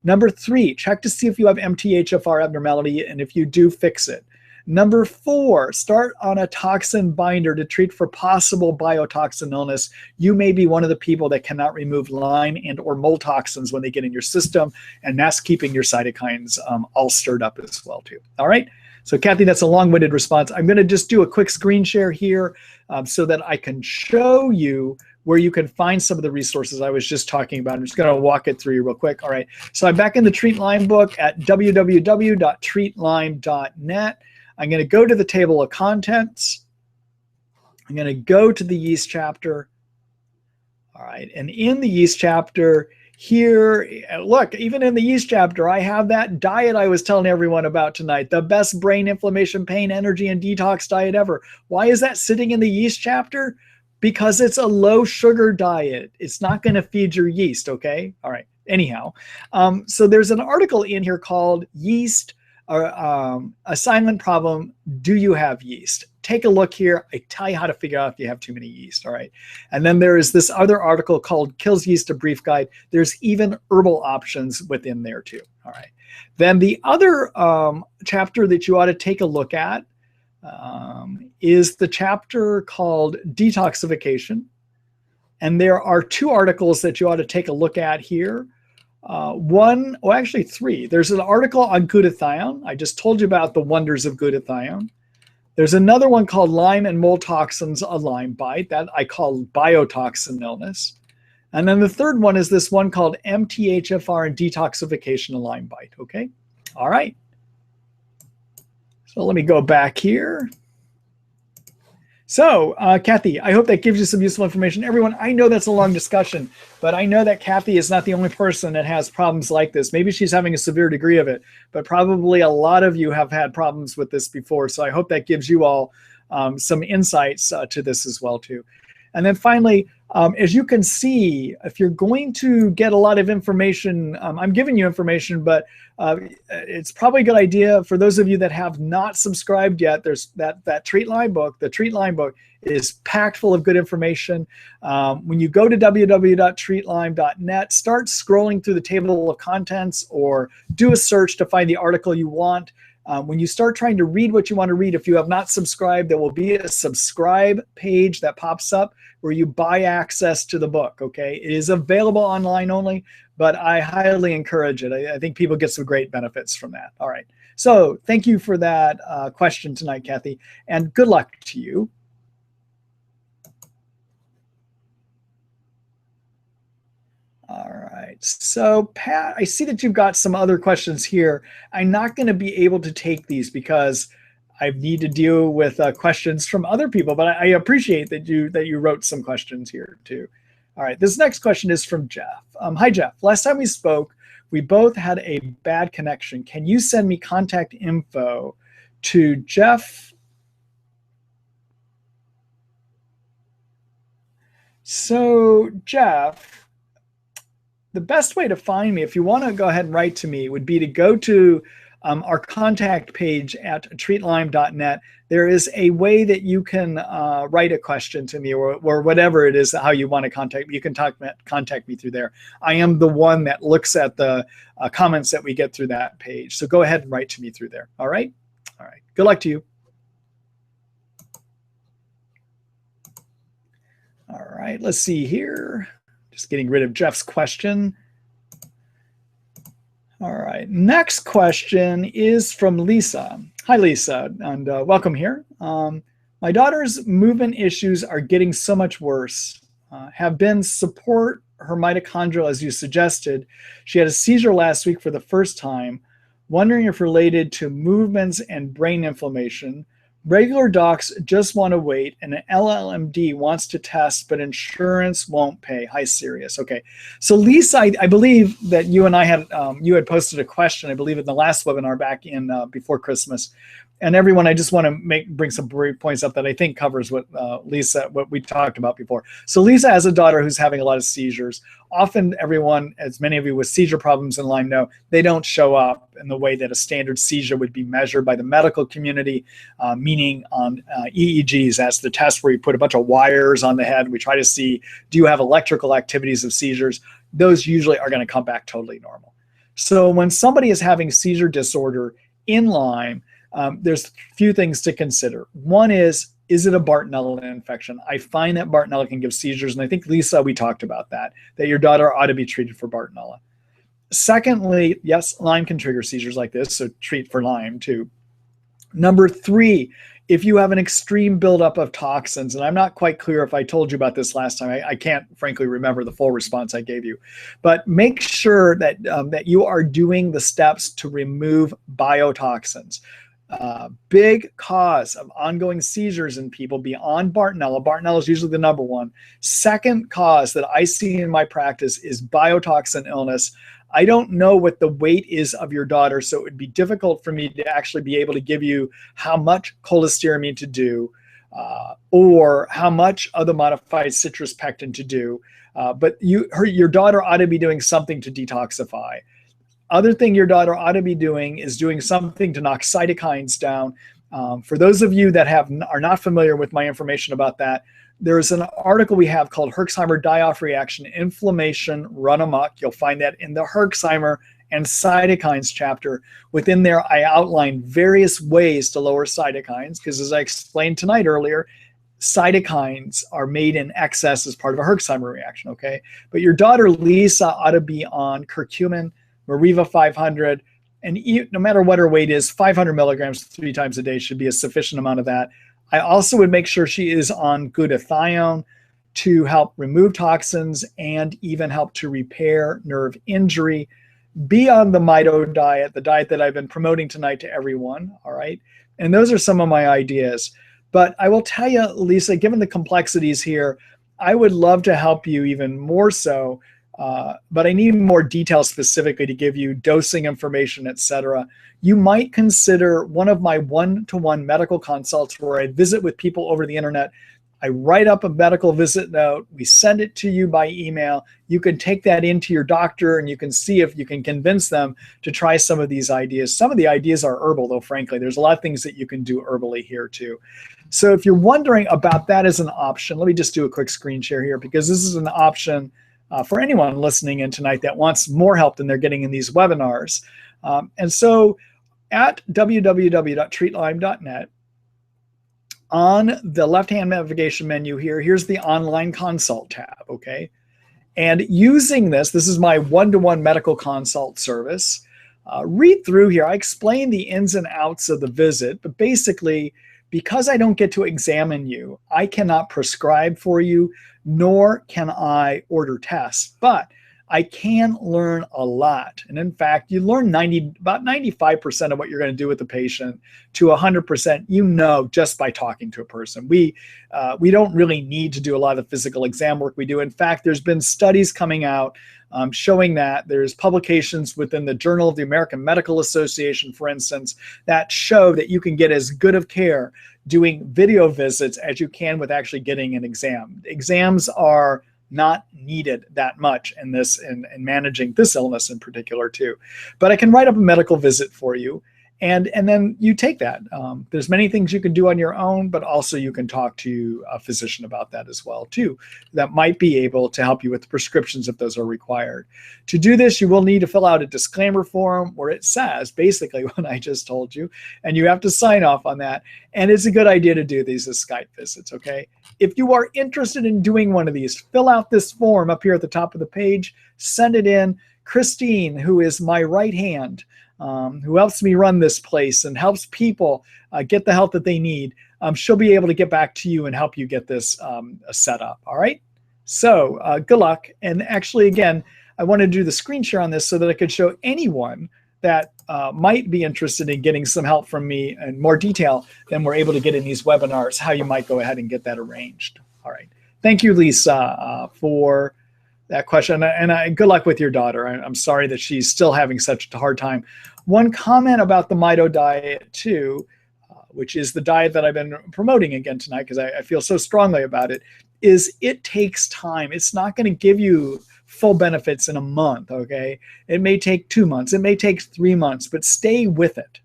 Number 3, check to see if you have MTHFR abnormality, and if you do, fix it. Number 4, start on a toxin binder to treat for possible biotoxin illness. You may be one of the people that cannot remove Lyme and or mold toxins when they get in your system, and that's keeping your cytokines all stirred up as well too. All right? So Kathy, that's a long-winded response. I'm going to just do a quick screen share here so that I can show you where you can find some of the resources I was just talking about. I'm just going to walk it through you real quick. All right. So I'm back in the Treat Lyme book at www.treatlyme.net. I'm going to go to the table of contents. I'm going to go to the yeast chapter. All right. And in the yeast chapter, here, look, even in the yeast chapter, I have that diet I was telling everyone about tonight, the best brain inflammation, pain, energy, and detox diet ever. Why is that sitting in the yeast chapter? Because it's a low sugar diet. It's not going to feed your yeast, okay? All right, anyhow. So there's an article in here called Yeast Assignment Problem, Do You Have Yeast? Take a look here. I tell you how to figure out if you have too many yeast, all right? And then there is this other article called Kills Yeast, a Brief Guide. There's even herbal options within there too, all right? Then the other chapter that you ought to take a look at is the chapter called Detoxification. And there are 2 articles that you ought to take a look at here. Actually 3. There's an article on glutathione. I just told you about the wonders of glutathione. There's another one called Lyme and Mold Toxins, a Lyme Bite, that I call biotoxin illness. And then the third one is this one called MTHFR and Detoxification, a Lyme Bite, okay? All right. So let me go back here. So, Kathy, I hope that gives you some useful information. Everyone, I know that's a long discussion, but I know that Kathy is not the only person that has problems like this. Maybe she's having a severe degree of it, but probably a lot of you have had problems with this before. So I hope that gives you all some insights to this as well, too. And then finally, as you can see, if you're going to get a lot of information, I'm giving you information, but it's probably a good idea for those of you that have not subscribed yet. There's that Treat Lyme book. The Treat Lyme book is packed full of good information. When you go to www.treatlyme.net, start scrolling through the table of contents or do a search to find the article you want. When you start trying to read what you want to read, if you have not subscribed, there will be a subscribe page that pops up where you buy access to the book, okay? It is available online only, but I highly encourage it. I think people get some great benefits from that. All right. So thank you for that question tonight, Kathy, and good luck to you. All right, so Pat, I see that you've got some other questions here. I'm not going to be able to take these because I need to deal with questions from other people, but I appreciate that you wrote some questions here too. All right, this next question is from Jeff. Hi, Jeff. Last time we spoke, we both had a bad connection. Can you send me contact info to Jeff? So, Jeff, the best way to find me, if you want to go ahead and write to me, would be to go to our contact page at treatlyme.net. There is a way that you can write a question to me or whatever it is, how you want to contact me. You can contact me through there. I am the one that looks at the comments that we get through that page. So go ahead and write to me through there. All right? All right. Good luck to you. All right. Let's see here. Just getting rid of Jeff's question. All right, next question is from Lisa. Hi, Lisa, and welcome here. My daughter's movement issues are getting so much worse. Have been support her mitochondria as you suggested. She had a seizure last week for the first time, wondering if related to movements and brain inflammation. Regular docs just want to wait, and an LLMD wants to test, but insurance won't pay. Hi, Sirius. Okay, so Lisa, I believe that you and I had you had posted a question, I believe, in the last webinar back in before Christmas. And everyone, I just want to bring some brief points up that I think covers what what we talked about before. So Lisa has a daughter who's having a lot of seizures. Often everyone, as many of you with seizure problems in Lyme know, they don't show up in the way that a standard seizure would be measured by the medical community, meaning on EEGs. That's the test where you put a bunch of wires on the head. We try to see, do you have electrical activities of seizures? Those usually are going to come back totally normal. So when somebody is having seizure disorder in Lyme, there's a few things to consider. One is it a Bartonella infection? I find that Bartonella can give seizures, and I think, Lisa, we talked about that your daughter ought to be treated for Bartonella. Secondly, yes, Lyme can trigger seizures like this, so treat for Lyme too. Number three, if you have an extreme buildup of toxins, and I'm not quite clear if I told you about this last time, I can't frankly remember the full response I gave you, but make sure that, that you are doing the steps to remove biotoxins. Big cause of ongoing seizures in people beyond Bartonella. Bartonella is usually the number one. Second cause that I see in my practice is biotoxin illness. I don't know what the weight is of your daughter, so it would be difficult for me to actually be able to give you how much cholestyramine to do or how much of the modified citrus pectin to do. But your daughter ought to be doing something to detoxify. Other thing your daughter ought to be doing is doing something to knock cytokines down. For those of you that are not familiar with my information about that, there's an article we have called Herxheimer-die-off reaction, inflammation run amok. You'll find that in the Herxheimer and cytokines chapter. Within there, I outline various ways to lower cytokines, because as I explained tonight earlier, cytokines are made in excess as part of a Herxheimer reaction, okay? But your daughter, Lisa, ought to be on curcumin, Mariva 500, and no matter what her weight is, 500 milligrams 3 times a day should be a sufficient amount of that. I also would make sure she is on glutathione to help remove toxins and even help to repair nerve injury. Be on the Mito diet, the diet that I've been promoting tonight to everyone, all right? And those are some of my ideas. But I will tell you, Lisa, given the complexities here, I would love to help you even more so. But I need more detail specifically to give you dosing information, etc. You might consider one of my one-to-one medical consults where I visit with people over the internet. I write up a medical visit note. We send it to you by email. You can take that into your doctor and you can see if you can convince them to try some of these ideas. Some of the ideas are herbal, though, frankly. There's a lot of things that you can do herbally here, too. So if you're wondering about that as an option, let me just do a quick screen share here, because this is an option for anyone listening in tonight that wants more help than they're getting in these webinars. And so at www.treatlyme.net, on the left-hand navigation menu here, here's the online consult tab, okay? And using this is my one-to-one medical consult service. Read through here. I explain the ins and outs of the visit, but basically, because I don't get to examine you, I cannot prescribe for you, nor can I order tests, but I can learn a lot. And in fact, you learn about 95% of what you're going to do with the patient to 100%, you know, just by talking to a person. We don't really need to do a lot of physical exam work we do. In fact, there's been studies coming out showing that. There's publications within the Journal of the American Medical Association, for instance, that show that you can get as good of care doing video visits as you can with actually getting an exam. Exams are not needed that much in managing this illness in particular too. But I can write up a medical visit for you, and then you take that. There's many things you can do on your own, but also you can talk to a physician about that as well too, that might be able to help you with the prescriptions if those are required. To do this, you will need to fill out a disclaimer form where it says basically what I just told you, and you have to sign off on that. And it's a good idea to do these as Skype visits, okay? If you are interested in doing one of these, fill out this form up here at the top of the page, send it in. Christine, who is my right hand, who helps me run this place and helps people get the help that they need, she'll be able to get back to you and help you get this set up. All right. So good luck. And actually, again, I want to do the screen share on this so that I could show anyone that might be interested in getting some help from me in more detail than we're able to get in these webinars, how you might go ahead and get that arranged. All right. Thank you, Lisa, for that question. And good luck with your daughter. I'm sorry that she's still having such a hard time. One comment about the Mito diet, too, which is the diet that I've been promoting again tonight because I feel so strongly about it, is it takes time. It's not going to give you full benefits in a month, okay? It may take 2 months. It may take 3 months, but stay with it.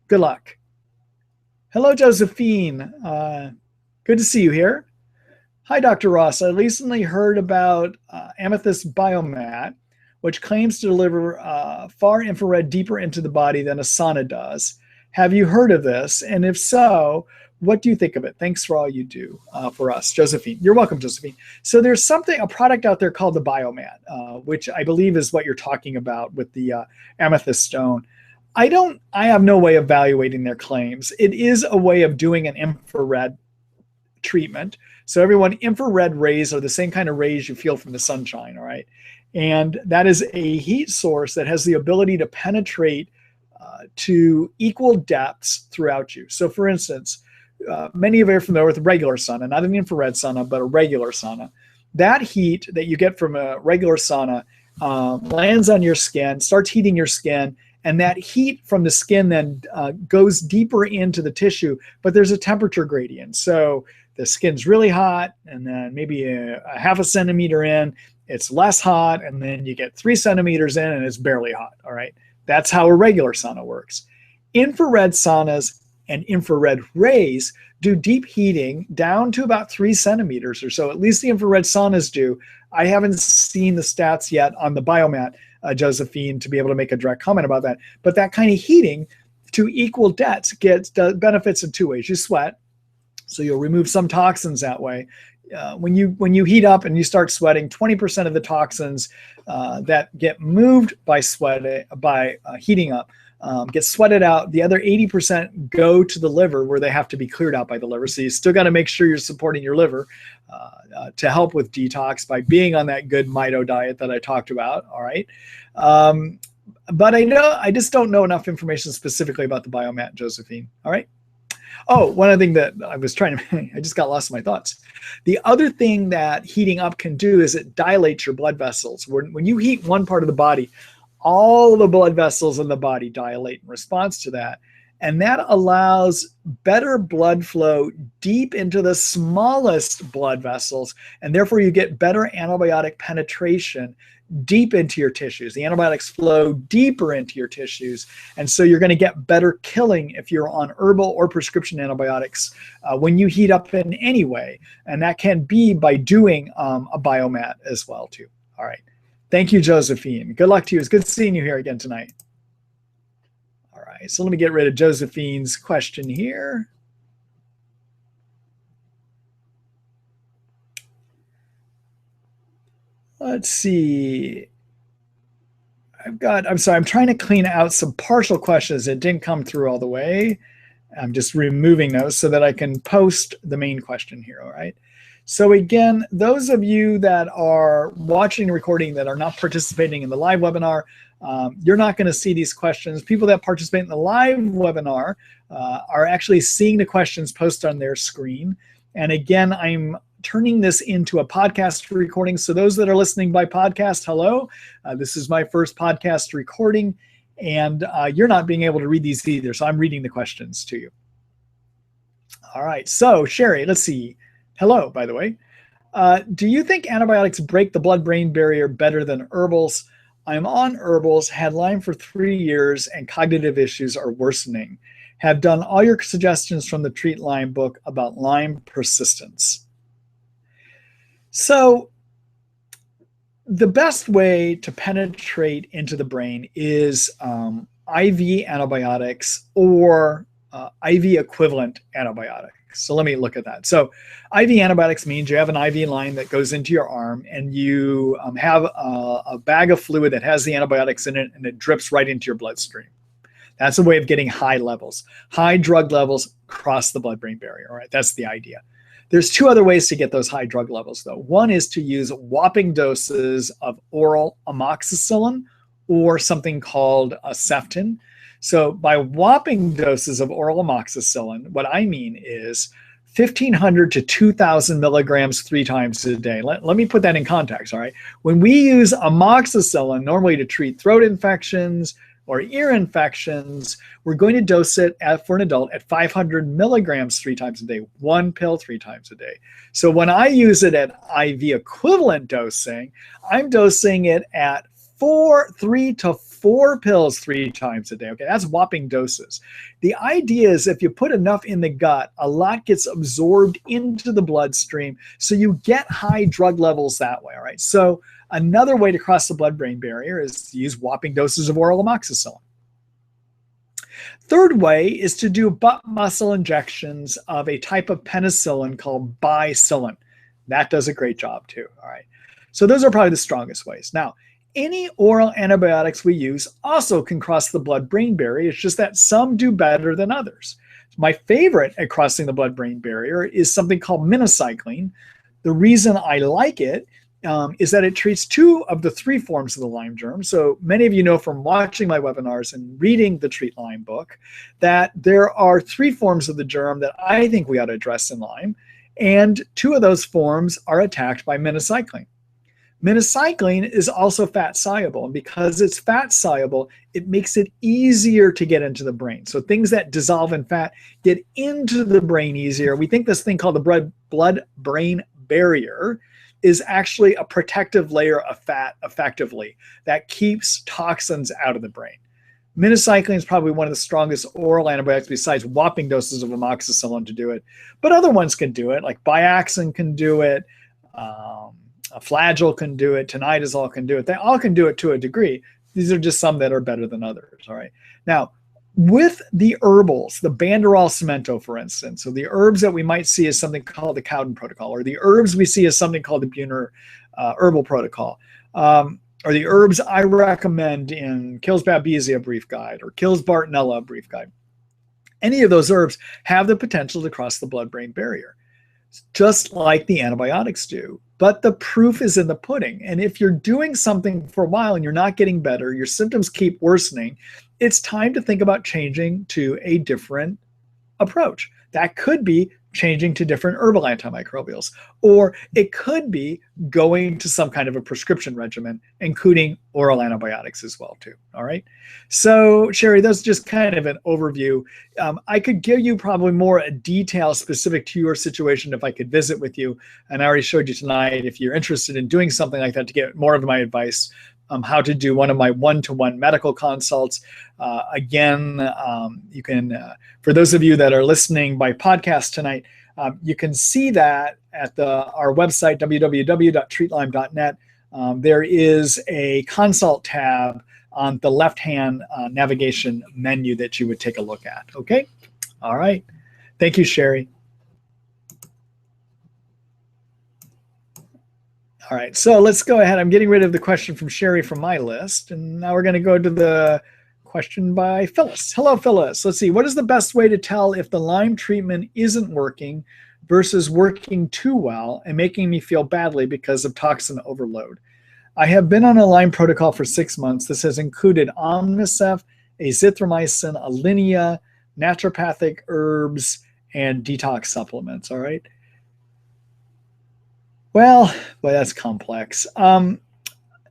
Good luck. Hello, Josephine. Good to see you here. Hi, Dr. Ross. I recently heard about Amethyst Biomat, which claims to deliver far infrared deeper into the body than a sauna does. Have you heard of this? And if so, what do you think of it? Thanks for all you do for us, Josephine. You're welcome, Josephine. So there's a product out there called the Biomat, which I believe is what you're talking about with the amethyst stone. I have no way of evaluating their claims. It is a way of doing an infrared treatment. So everyone, infrared rays are the same kind of rays you feel from the sunshine, all right? And that is a heat source that has the ability to penetrate to equal depths throughout you. So for instance, many of you are familiar with regular sauna, not an infrared sauna, but a regular sauna. That heat that you get from a regular sauna lands on your skin, starts heating your skin, and that heat from the skin then goes deeper into the tissue, but there's a temperature gradient. So the skin's really hot, and then maybe a half a centimeter in, it's less hot, and then you get 3 centimeters in, and it's barely hot, all right? That's how a regular sauna works. Infrared saunas and infrared rays do deep heating down to about 3 centimeters or so. At least the infrared saunas do. I haven't seen the stats yet on the Biomat, Josephine, to be able to make a direct comment about that. But that kind of heating to equal depths gets benefits in 2 ways. You sweat, so you'll remove some toxins that way. When you heat up and you start sweating, 20% of the toxins that get moved by heating up get sweated out. The other 80% go to the liver, where they have to be cleared out by the liver. So you still got to make sure you're supporting your liver to help with detox by being on that good Mito diet that I talked about. All right. But I just don't know enough information specifically about the Biomat, Josephine. All right. Oh, one other thing that I was trying to, I just got lost in my thoughts. The other thing that heating up can do is it dilates your blood vessels. When you heat one part of the body, all the blood vessels in the body dilate in response to that. And that allows better blood flow deep into the smallest blood vessels. And therefore you get better antibiotic penetration deep into your tissues. The antibiotics flow deeper into your tissues. And so you're going to get better killing if you're on herbal or prescription antibiotics when you heat up in any way. And that can be by doing a Biomat as well too. All right. Thank you, Josephine. Good luck to you. It's good seeing you here again tonight. All right. So let me get rid of Josephine's question here. Let's see. I'm sorry, I'm trying to clean out some partial questions that didn't come through all the way. I'm just removing those so that I can post the main question here, all right? So again, those of you that are watching the recording that are not participating in the live webinar, you're not going to see these questions. People that participate in the live webinar are actually seeing the questions posted on their screen. And again, I'm turning this into a podcast recording. So those that are listening by podcast, hello. This is my first podcast recording, and you're not being able to read these either. So I'm reading the questions to you. All right. So Sherry, let's see. Hello, by the way. Do you think antibiotics break the blood-brain barrier better than herbals? I'm on herbals, had Lyme for 3 years, and cognitive issues are worsening. Have done all your suggestions from the Treat Lyme book about Lyme persistence. So the best way to penetrate into the brain is IV antibiotics or IV equivalent antibiotics. So let me look at that. So IV antibiotics means you have an IV line that goes into your arm, and you have a bag of fluid that has the antibiotics in it, and it drips right into your bloodstream. That's a way of getting high levels. High drug levels cross the blood-brain barrier, all right? That's the idea. There's two other ways to get those high drug levels, though. One is to use whopping doses of oral amoxicillin or something called a Ceftin. So by whopping doses of oral amoxicillin, what I mean is 1,500 to 2,000 milligrams 3 times a day. Let me put that in context, all right? When we use amoxicillin normally to treat throat infections or ear infections, we're going to dose it for an adult at 500 milligrams 3 times a day, 1 pill 3 times a day. So when I use it at IV equivalent dosing, I'm dosing it at 3 to 4 pills 3 times a day. Okay, that's whopping doses. The idea is if you put enough in the gut, a lot gets absorbed into the bloodstream, so you get high drug levels that way, all right? So another way to cross the blood-brain barrier is to use whopping doses of oral amoxicillin. Third way is to do butt muscle injections of a type of penicillin called bicillin. That does a great job too, all right? So those are probably the strongest ways. Now, any oral antibiotics we use also can cross the blood-brain barrier. It's just that some do better than others. My favorite at crossing the blood-brain barrier is something called minocycline. The reason I like it is that it treats 2 of the 3 forms of the Lyme germ. So many of you know from watching my webinars and reading the Treat Lyme book that there are 3 forms of the germ that I think we ought to address in Lyme, and 2 of those forms are attacked by minocycline. Minocycline is also fat soluble, and because it's fat soluble, it makes it easier to get into the brain. So things that dissolve in fat get into the brain easier. We think this thing called the blood-brain barrier is actually a protective layer of fat, effectively, that keeps toxins out of the brain. Minocycline is probably one of the strongest oral antibiotics besides whopping doses of amoxicillin to do it. But other ones can do it, like Biaxin can do it, Flagyl can do it, Tinidazole can do it. They all can do it to a degree. These are just some that are better than others, all right? Now, with the herbals, the Banderol Cemento, for instance, so the herbs that we might see as something called the Cowden Protocol, or the herbs we see as something called the Buhner Herbal Protocol, or the herbs I recommend in Kills Babesia Brief Guide or Kills Bartonella Brief Guide, any of those herbs have the potential to cross the blood-brain barrier, just like the antibiotics do. But the proof is in the pudding. And if you're doing something for a while and you're not getting better, your symptoms keep worsening, it's time to think about changing to a different approach. That could be changing to different herbal antimicrobials, or it could be going to some kind of a prescription regimen, including oral antibiotics as well too, all right? So Sherry, that's just kind of an overview. I could give you probably more detail specific to your situation if I could visit with you, and I already showed you tonight, if you're interested in doing something like that to get more of my advice, how to do one of my one-to-one medical consults. Again, you can, for those of you that are listening by podcast tonight, you can see that at our website, www.treatlyme.net. There is a consult tab on the left-hand navigation menu that you would take a look at, okay? All right. Thank you, Sherry. All right, so let's go ahead. I'm getting rid of the question from Sherry from my list, and now we're going to go to the question by Phyllis. Hello, Phyllis. Let's see. What is the best way to tell if the Lyme treatment isn't working versus working too well and making me feel badly because of toxin overload? I have been on a Lyme protocol for 6 months. This has included Omnicef, azithromycin, Alinea, naturopathic herbs, and detox supplements, all right? Well, boy, that's complex.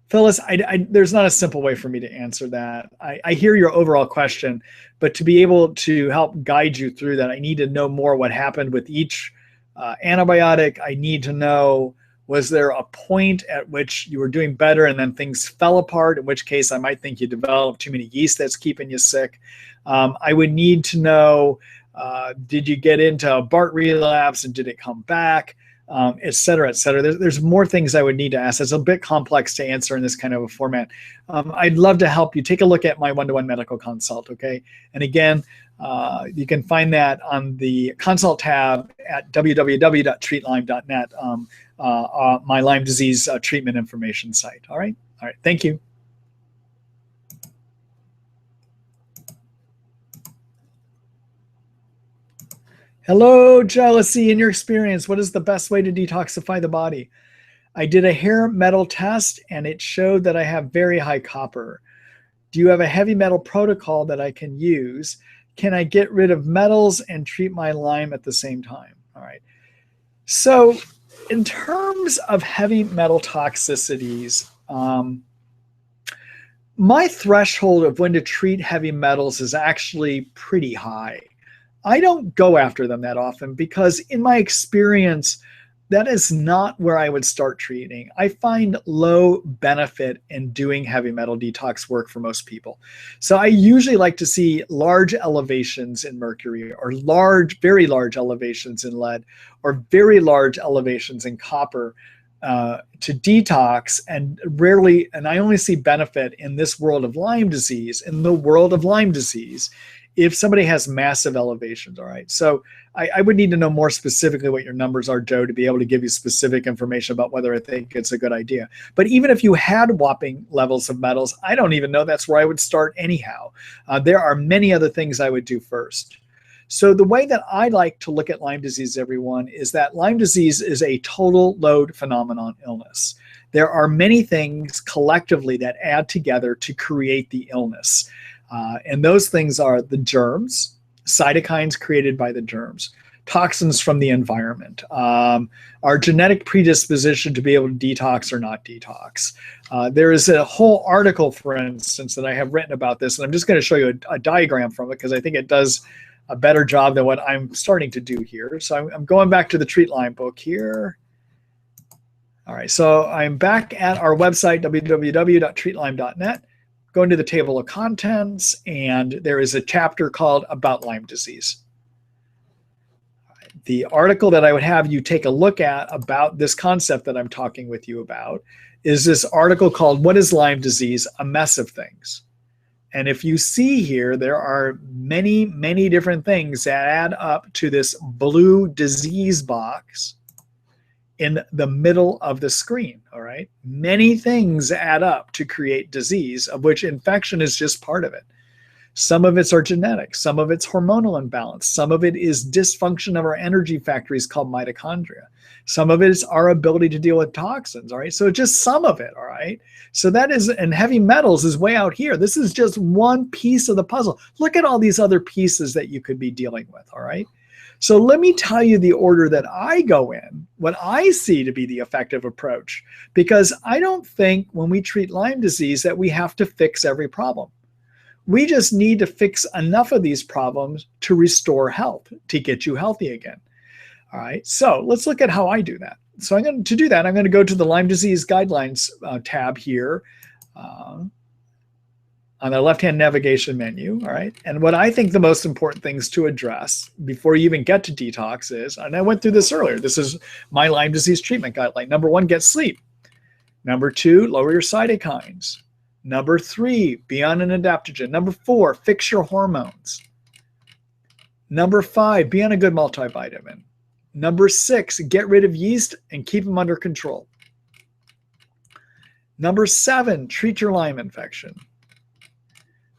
Phyllis, there's not a simple way for me to answer that. I hear your overall question, but to be able to help guide you through that, I need to know more what happened with each antibiotic. I need to know, was there a point at which you were doing better and then things fell apart, in which case I might think you developed too many yeast that's keeping you sick. I would need to know, did you get into a BART relapse and did it come back? Et cetera, et cetera. There's more things I would need to ask. It's a bit complex to answer in this kind of a format. I'd love to help you. Take a look at my one-to-one medical consult, okay? And again, you can find that on the consult tab at www.treatlyme.net, my Lyme disease treatment information site, all right? All right, thank you. Hello, jealousy. In your experience, what is the best way to detoxify the body? I did a hair metal test and it showed that I have very high copper. Do you have a heavy metal protocol that I can use? Can I get rid of metals and treat my Lyme at the same time? All right. So, in terms of heavy metal toxicities, my threshold of when to treat heavy metals is actually pretty high. I don't go after them that often because, in my experience, that is not where I would start treating. I find low benefit in doing heavy metal detox work for most people. So I usually like to see large elevations in mercury, or very large elevations in lead, or very large elevations in copper to detox, and I only see benefit in this world of Lyme disease, if somebody has massive elevations. All right. So I would need to know more specifically what your numbers are, Joe, to be able to give you specific information about whether I think it's a good idea. But even if you had whopping levels of metals, I don't even know that's where I would start anyhow. There are many other things I would do first. So the way that I like to look at Lyme disease, everyone, is that Lyme disease is a total load phenomenon illness. There are many things collectively that add together to create the illness. And those things are the germs, cytokines created by the germs, toxins from the environment, our genetic predisposition to be able to detox or not detox. There is a whole article, for instance, that I have written about this, and I'm just going to show you a diagram from it because I think it does a better job than what I'm starting to do here. So I'm going back to the Treat Lyme book here. All right, so I'm back at our website, www.treatlyme.net. Go into the table of contents, and there is a chapter called About Lyme Disease. The article that I would have you take a look at about this concept that I'm talking with you about is this article called What is Lyme Disease? A Mess of Things. And if you see here, there are many, many different things that add up to this blue disease box in the middle of the screen. All right. Many things add up to create disease, of which infection is just part of it. Some of it's our genetics, some of it's hormonal imbalance, some of it is dysfunction of our energy factories called mitochondria. Some of it is our ability to deal with toxins. All right. So just some of it. All right. So that is, and heavy metals is way out here. This is just one piece of the puzzle. Look at all these other pieces that you could be dealing with. All right. So let me tell you the order that I go in, what I see to be the effective approach, because I don't think when we treat Lyme disease that we have to fix every problem. We just need to fix enough of these problems to restore health, to get you healthy again. All right, so let's look at how I do that. So to do that, I'm going to go to the Lyme disease guidelines tab here on the left-hand navigation menu. All right, and what I think the most important things to address before you even get to detox is, and I went through this earlier, this is my Lyme disease treatment guideline. Number 1, get sleep. Number 2, lower your cytokines. Number 3, be on an adaptogen. Number 4, fix your hormones. Number 5, be on a good multivitamin. Number 6, get rid of yeast and keep them under control. Number 7, treat your Lyme infection.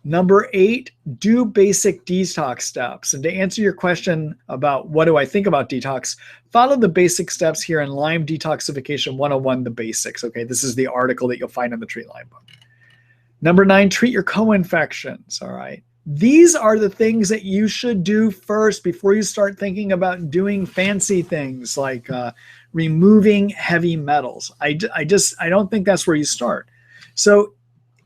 Number 8, do basic detox steps. And to answer your question about what do I think about detox, follow the basic steps here in Lyme Detoxification 101, the basics. Okay, this is the article that you'll find in the Treat Lyme book. Number 9, treat your co-infections. All right. These are the things that you should do first before you start thinking about doing fancy things like removing heavy metals. I don't think that's where you start. So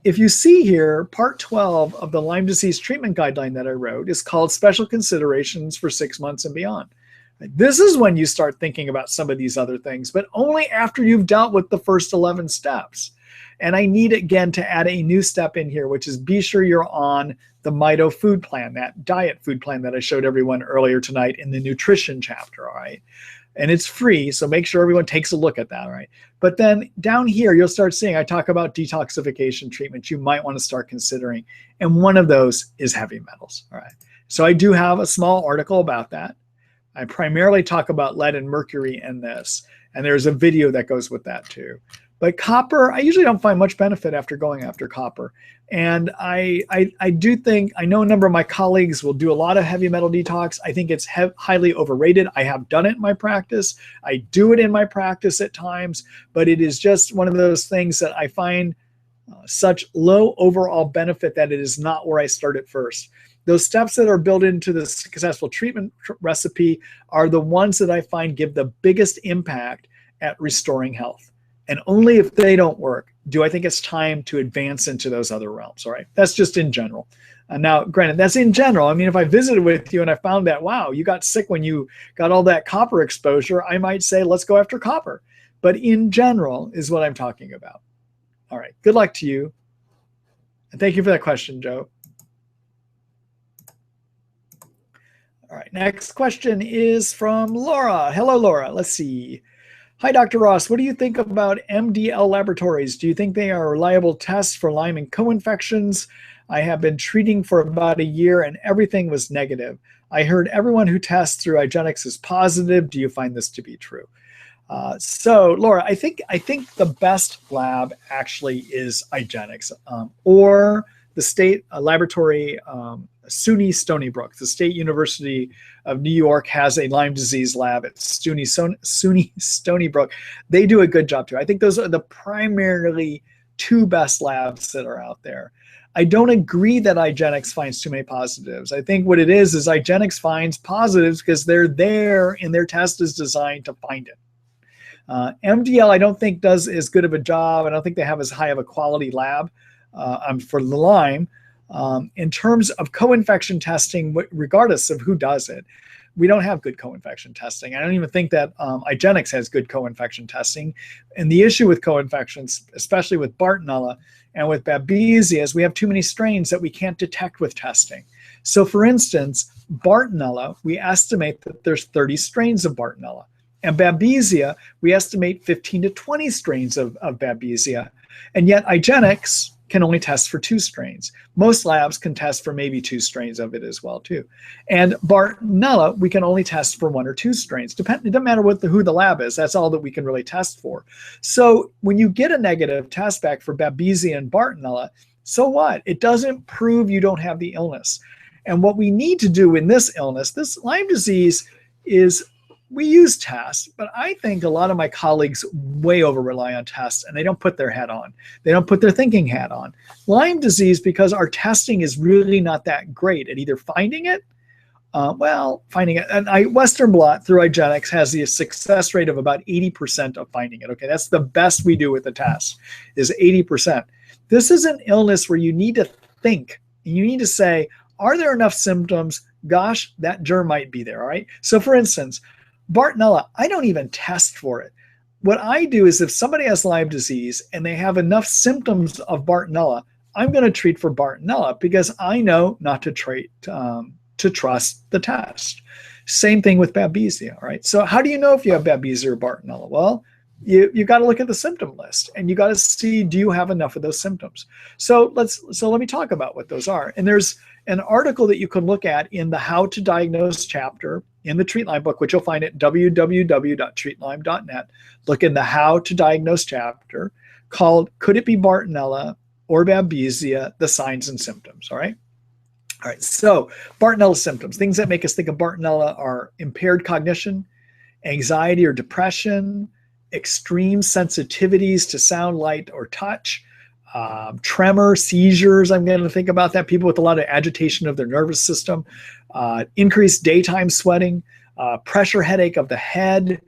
if you see here, part 12 of the Lyme disease treatment guideline that I wrote is called Special Considerations for 6 months and Beyond. This is when you start thinking about some of these other things, but only after you've dealt with the first 11 steps. And I need, again, to add a new step in here, which is be sure you're on the Mito food plan, that diet food plan that I showed everyone earlier tonight in the nutrition chapter, all right? And it's free, so make sure everyone takes a look at that, all right? But then down here, you'll start seeing, I talk about detoxification treatments you might want to start considering, and one of those is heavy metals, all right? So I do have a small article about that. I primarily talk about lead and mercury in this, and there's a video that goes with that too. But copper, I usually don't find much benefit after going after copper. And I do think, I know a number of my colleagues will do a lot of heavy metal detox. I think it's highly overrated. I have done it in my practice. I do it in my practice at times, but it is just one of those things that I find such low overall benefit that it is not where I started first. Those steps that are built into the successful treatment recipe are the ones that I find give the biggest impact at restoring health. And only if they don't work do I think it's time to advance into those other realms. All right. That's just in general. Now, granted, that's in general. I mean, if I visited with you and I found that, wow, you got sick when you got all that copper exposure, I might say, let's go after copper. But in general is what I'm talking about. All right. Good luck to you. And thank you for that question, Joe. All right. Next question is from Laura. Hello, Laura. Let's see. Hi, Dr. Ross. What do you think about MDL laboratories? Do you think they are reliable tests for Lyme and co-infections? I have been treating for about a year and everything was negative. I heard everyone who tests through IGeneX is positive. Do you find this to be true? So, Laura, I think the best lab actually is IGeneX or the state laboratory, SUNY Stony Brook. The State University of New York has a Lyme disease lab at SUNY Stony Brook. They do a good job too. I think those are the primarily two best labs that are out there. I don't agree that IGeneX finds too many positives. I think what it is IGeneX finds positives because they're there and their test is designed to find it. MDL, I don't think does as good of a job. I don't think they have as high of a quality lab for the Lyme. In terms of co-infection testing, regardless of who does it, we don't have good co-infection testing. I don't even think that IGeneX has good co-infection testing. And the issue with co-infections, especially with Bartonella and with Babesia, is we have too many strains that we can't detect with testing. So for instance, Bartonella, we estimate that there's 30 strains of Bartonella. And Babesia, we estimate 15 to 20 strains of Babesia. And yet IGeneX can only test for 2 strains. Most labs can test for maybe 2 strains of it as well too. And Bartonella, we can only test for 1 or 2 strains. It doesn't matter who the lab is. That's all that we can really test for. So when you get a negative test back for Babesia and Bartonella, so what? It doesn't prove you don't have the illness. And what we need to do in this illness, this Lyme disease, is we use tests, but I think a lot of my colleagues way over rely on tests and they don't put their hat on. They don't put their thinking hat on. Lyme disease, because our testing is really not that great at either finding it, finding it. And Western blot through IGeneX has the success rate of about 80% of finding it. Okay, that's the best we do with the test is 80%. This is an illness where you need to think. You need to say, are there enough symptoms? Gosh, that germ might be there, all right? So for instance, Bartonella, I don't even test for it. What I do is if somebody has Lyme disease and they have enough symptoms of Bartonella, I'm going to treat for Bartonella because I know not to trust the test. Same thing with Babesia, all right? So how do you know if you have Babesia or Bartonella? Well, you got to look at the symptom list and you got to see, do you have enough of those symptoms? So let me talk about what those are. And there's an article that you can look at in the How to Diagnose chapter in the Treat Lyme book, which you'll find at www.treatlyme.net. Look in the How to Diagnose chapter called Could It Be Bartonella or Babesia, the Signs and Symptoms, all right? All right, so Bartonella symptoms. Things that make us think of Bartonella are impaired cognition, anxiety or depression, extreme sensitivities to sound, light, or touch, tremor, seizures. I'm going to think about that. People with a lot of agitation of their nervous system, increased daytime sweating, pressure headache of the head,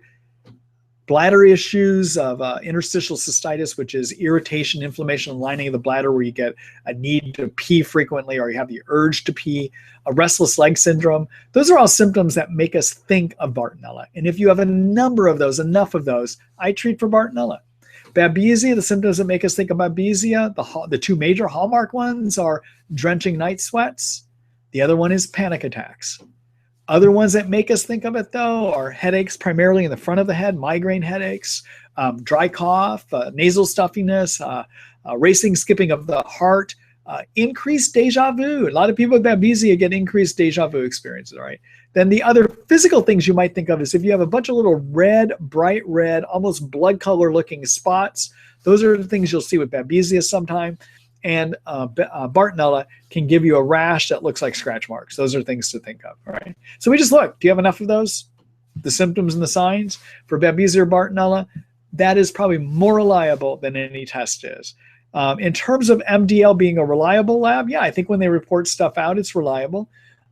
bladder issues of interstitial cystitis, which is irritation, inflammation, and lining of the bladder where you get a need to pee frequently or you have the urge to pee, a restless leg syndrome. Those are all symptoms that make us think of Bartonella. And if you have a number of those, enough of those, I treat for Bartonella. Babesia, the symptoms that make us think of Babesia, the 2 major hallmark ones are drenching night sweats. The other one is panic attacks. Other ones that make us think of it, though, are headaches primarily in the front of the head, migraine headaches, dry cough, nasal stuffiness, racing, skipping of the heart, increased deja vu. A lot of people with Babesia get increased deja vu experiences, all right? Then the other physical things you might think of is if you have a bunch of little red, bright red, almost blood color looking spots, Those are the things you'll see with babesia sometime. And Bartonella can give you a rash that looks like scratch marks. Those are things to think of, all right? So we just look. Do you have enough of those? The symptoms and the signs for babesia or Bartonella? That is probably more reliable than any test is. In terms of MDL being a reliable lab, yeah, I think when they report stuff out, it's reliable.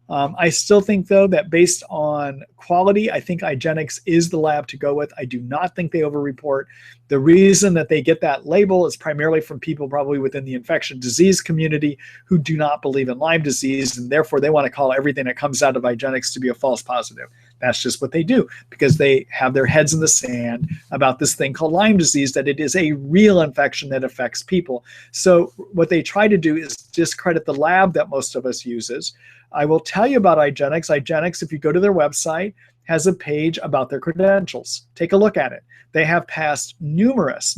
I still think, though, that based on quality, I think IGeneX is the lab to go with. I do not think they overreport. The reason that they get that label is primarily from people probably within the infectious disease community who do not believe in Lyme disease, and therefore they want to call everything that comes out of IGeneX to be a false positive. That's just what they do because they have their heads in the sand about this thing called Lyme disease, that it is a real infection that affects people. So what they try to do is discredit the lab that most of us uses. I will tell you about IGeneX. IGeneX, if you go to their website, has a page about their credentials. Take a look at it. They have passed numerous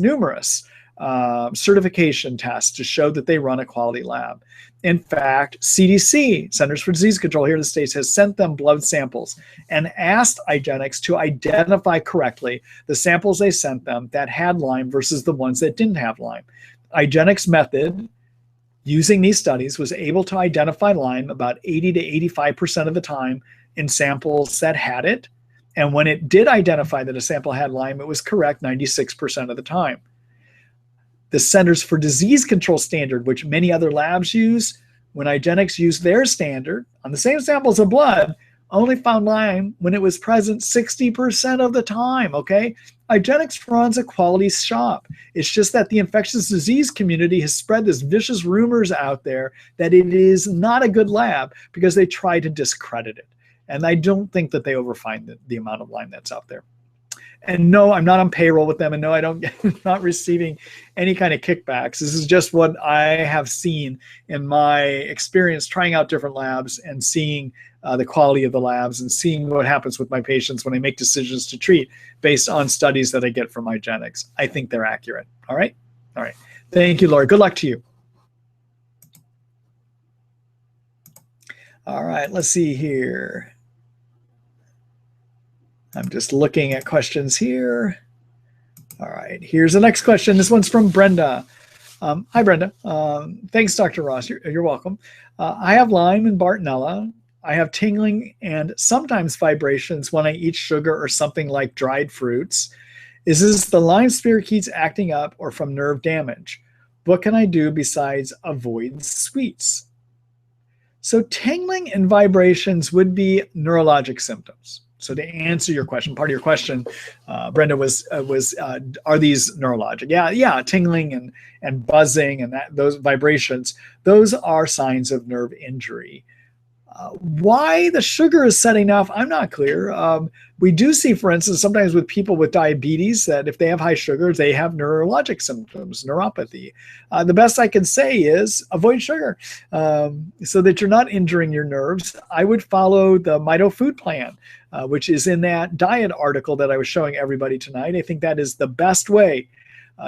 certification tests to show that they run a quality lab. In fact, CDC, Centers for Disease Control here in the States, has sent them blood samples and asked IGeneX to identify correctly the samples they sent them that had Lyme versus the ones that didn't have Lyme. IGeneX method, using these studies, was able to identify Lyme about 80 to 85% of the time in samples that had it. And when it did identify that a sample had Lyme, it was correct 96% of the time. The Centers for Disease Control standard, which many other labs use, when IGeneX used their standard on the same samples of blood, only found Lyme when it was present 60% of the time, okay? IGeneX runs a quality shop. It's just that the infectious disease community has spread this vicious rumors out there that it is not a good lab because they try to discredit it. And I don't think that they overfind the amount of Lyme that's out there. And no, I'm not on payroll with them. And no, I don't not receiving any kind of kickbacks. This is just what I have seen in my experience trying out different labs and seeing the quality of the labs and seeing what happens with my patients when I make decisions to treat based on studies that I get from IGeneX. I think they're accurate. All right. All right. Thank you, Laura. Good luck to you. All right. Let's see here. I'm just looking at questions here. All right, here's the next question. This one's from Brenda. Hi, Brenda. Thanks, Dr. Ross. You're welcome. I have Lyme and Bartonella. I have tingling and sometimes vibrations when I eat sugar or something like dried fruits. Is this the Lyme spirochetes acting up or from nerve damage? What can I do besides avoid sweets? So tingling and vibrations would be neurologic symptoms. So to answer your question, part of your question, Brenda, was are these neurologic? Yeah, tingling and buzzing and those vibrations, those are signs of nerve injury. Why the sugar is setting off, I'm not clear. We do see, for instance, sometimes with people with diabetes that if they have high sugar, they have neurologic symptoms, neuropathy. The best I can say is avoid sugar so that you're not injuring your nerves. I would follow the Mito food plan, which is in that diet article that I was showing everybody tonight. I think that is the best way,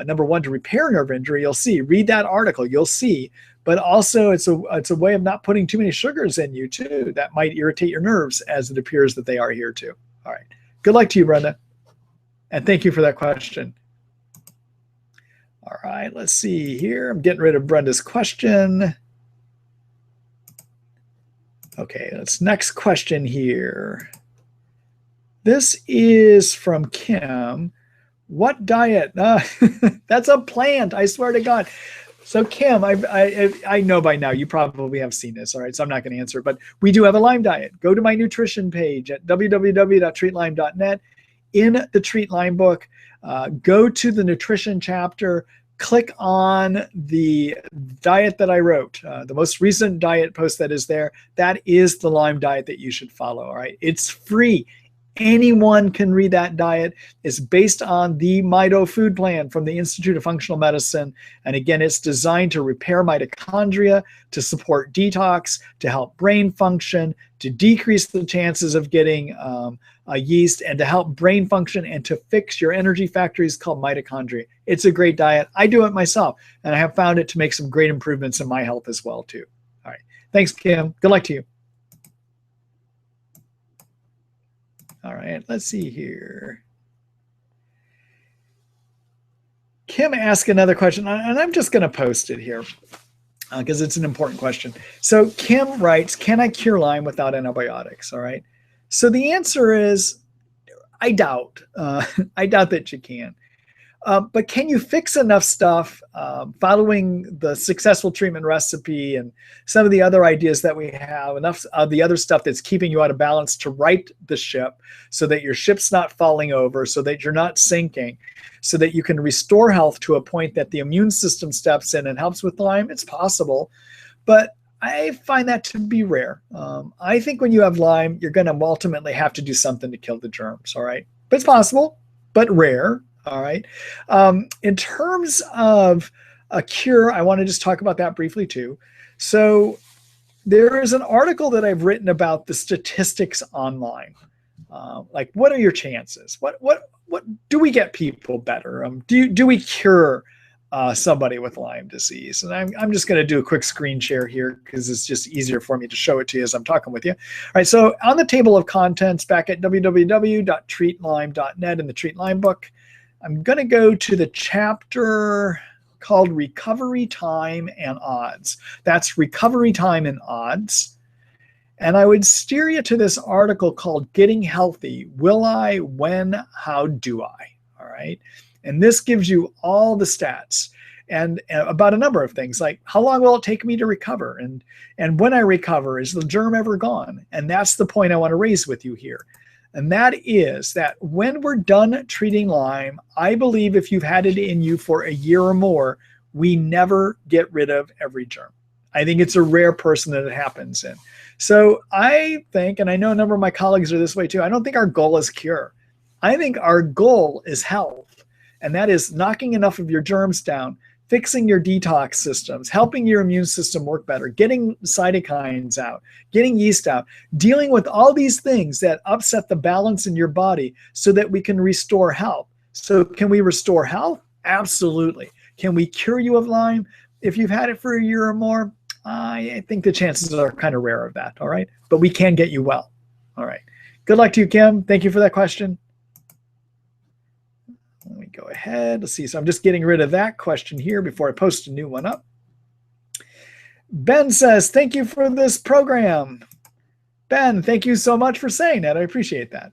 number one, to repair nerve injury. You'll see, read that article, you'll see. But also it's a way of not putting too many sugars in you too. That might irritate your nerves, as it appears that they are here too. All right. Good luck to you, Brenda. And thank you for that question. All right, let's see here. I'm getting rid of Brenda's question. Okay, let's next question here. This is from Kim. What diet? That's a plant, I swear to God. So Kim, I know by now you probably have seen this, all right, so I'm not going to answer, but we do have a Lyme diet. Go to my nutrition page at www.treatlyme.net. In the Treat Lyme book, go to the nutrition chapter, click on the diet that I wrote, the most recent diet post that is there. That is the Lyme diet that you should follow, all right? It's free. Anyone can read that diet. It's based on the Mito food plan from the Institute of Functional Medicine. And again, it's designed to repair mitochondria, to support detox, to help brain function, to decrease the chances of getting a yeast, and to help brain function and to fix your energy factories called mitochondria. It's a great diet. I do it myself, and I have found it to make some great improvements in my health as well, too. All right. Thanks, Kim. Good luck to you. All right, let's see here. Kim asked another question, and I'm just going to post it here because it's an important question. So Kim writes, can I cure Lyme without antibiotics? All right. So the answer is, I doubt. I doubt that you can. But can you fix enough stuff following the successful treatment recipe and some of the other ideas that we have, enough of the other stuff that's keeping you out of balance to right the ship so that your ship's not falling over, so that you're not sinking, so that you can restore health to a point that the immune system steps in and helps with Lyme? It's possible, but I find that to be rare. I think when you have Lyme, you're going to ultimately have to do something to kill the germs, all right? But it's possible, but rare. All right. In terms of a cure, I want to just talk about that briefly too. So there is an article that I've written about the statistics online. Like, what are your chances? What do we get people better? Do we cure somebody with Lyme disease? And I'm just going to do a quick screen share here because it's just easier for me to show it to you as I'm talking with you. All right. So on the table of contents back at www.treatlyme.net in the Treat Lyme book, I'm going to go to the chapter called Recovery Time and Odds. That's Recovery Time and Odds. And I would steer you to this article called Getting Healthy. Will I? When? How do I? All right. And this gives you all the stats and about a number of things, like how long will it take me to recover? And when I recover, is the germ ever gone? And that's the point I want to raise with you here. And that is that when we're done treating Lyme, I believe if you've had it in you for a year or more, we never get rid of every germ. I think it's a rare person that it happens in. So I think, and I know a number of my colleagues are this way too, I don't think our goal is cure. I think our goal is health. And that is knocking enough of your germs down, fixing your detox systems, helping your immune system work better, getting cytokines out, getting yeast out, dealing with all these things that upset the balance in your body so that we can restore health. So can we restore health? Absolutely. Can we cure you of Lyme? If you've had it for a year or more, I think the chances are kind of rare of that, all right? But we can get you well, all right? Good luck to you, Kim. Thank you for that question. Let me go ahead. Let's see. So I'm just getting rid of that question here before I post a new one up. Ben says, thank you for this program. Ben, thank you so much for saying that. I appreciate that.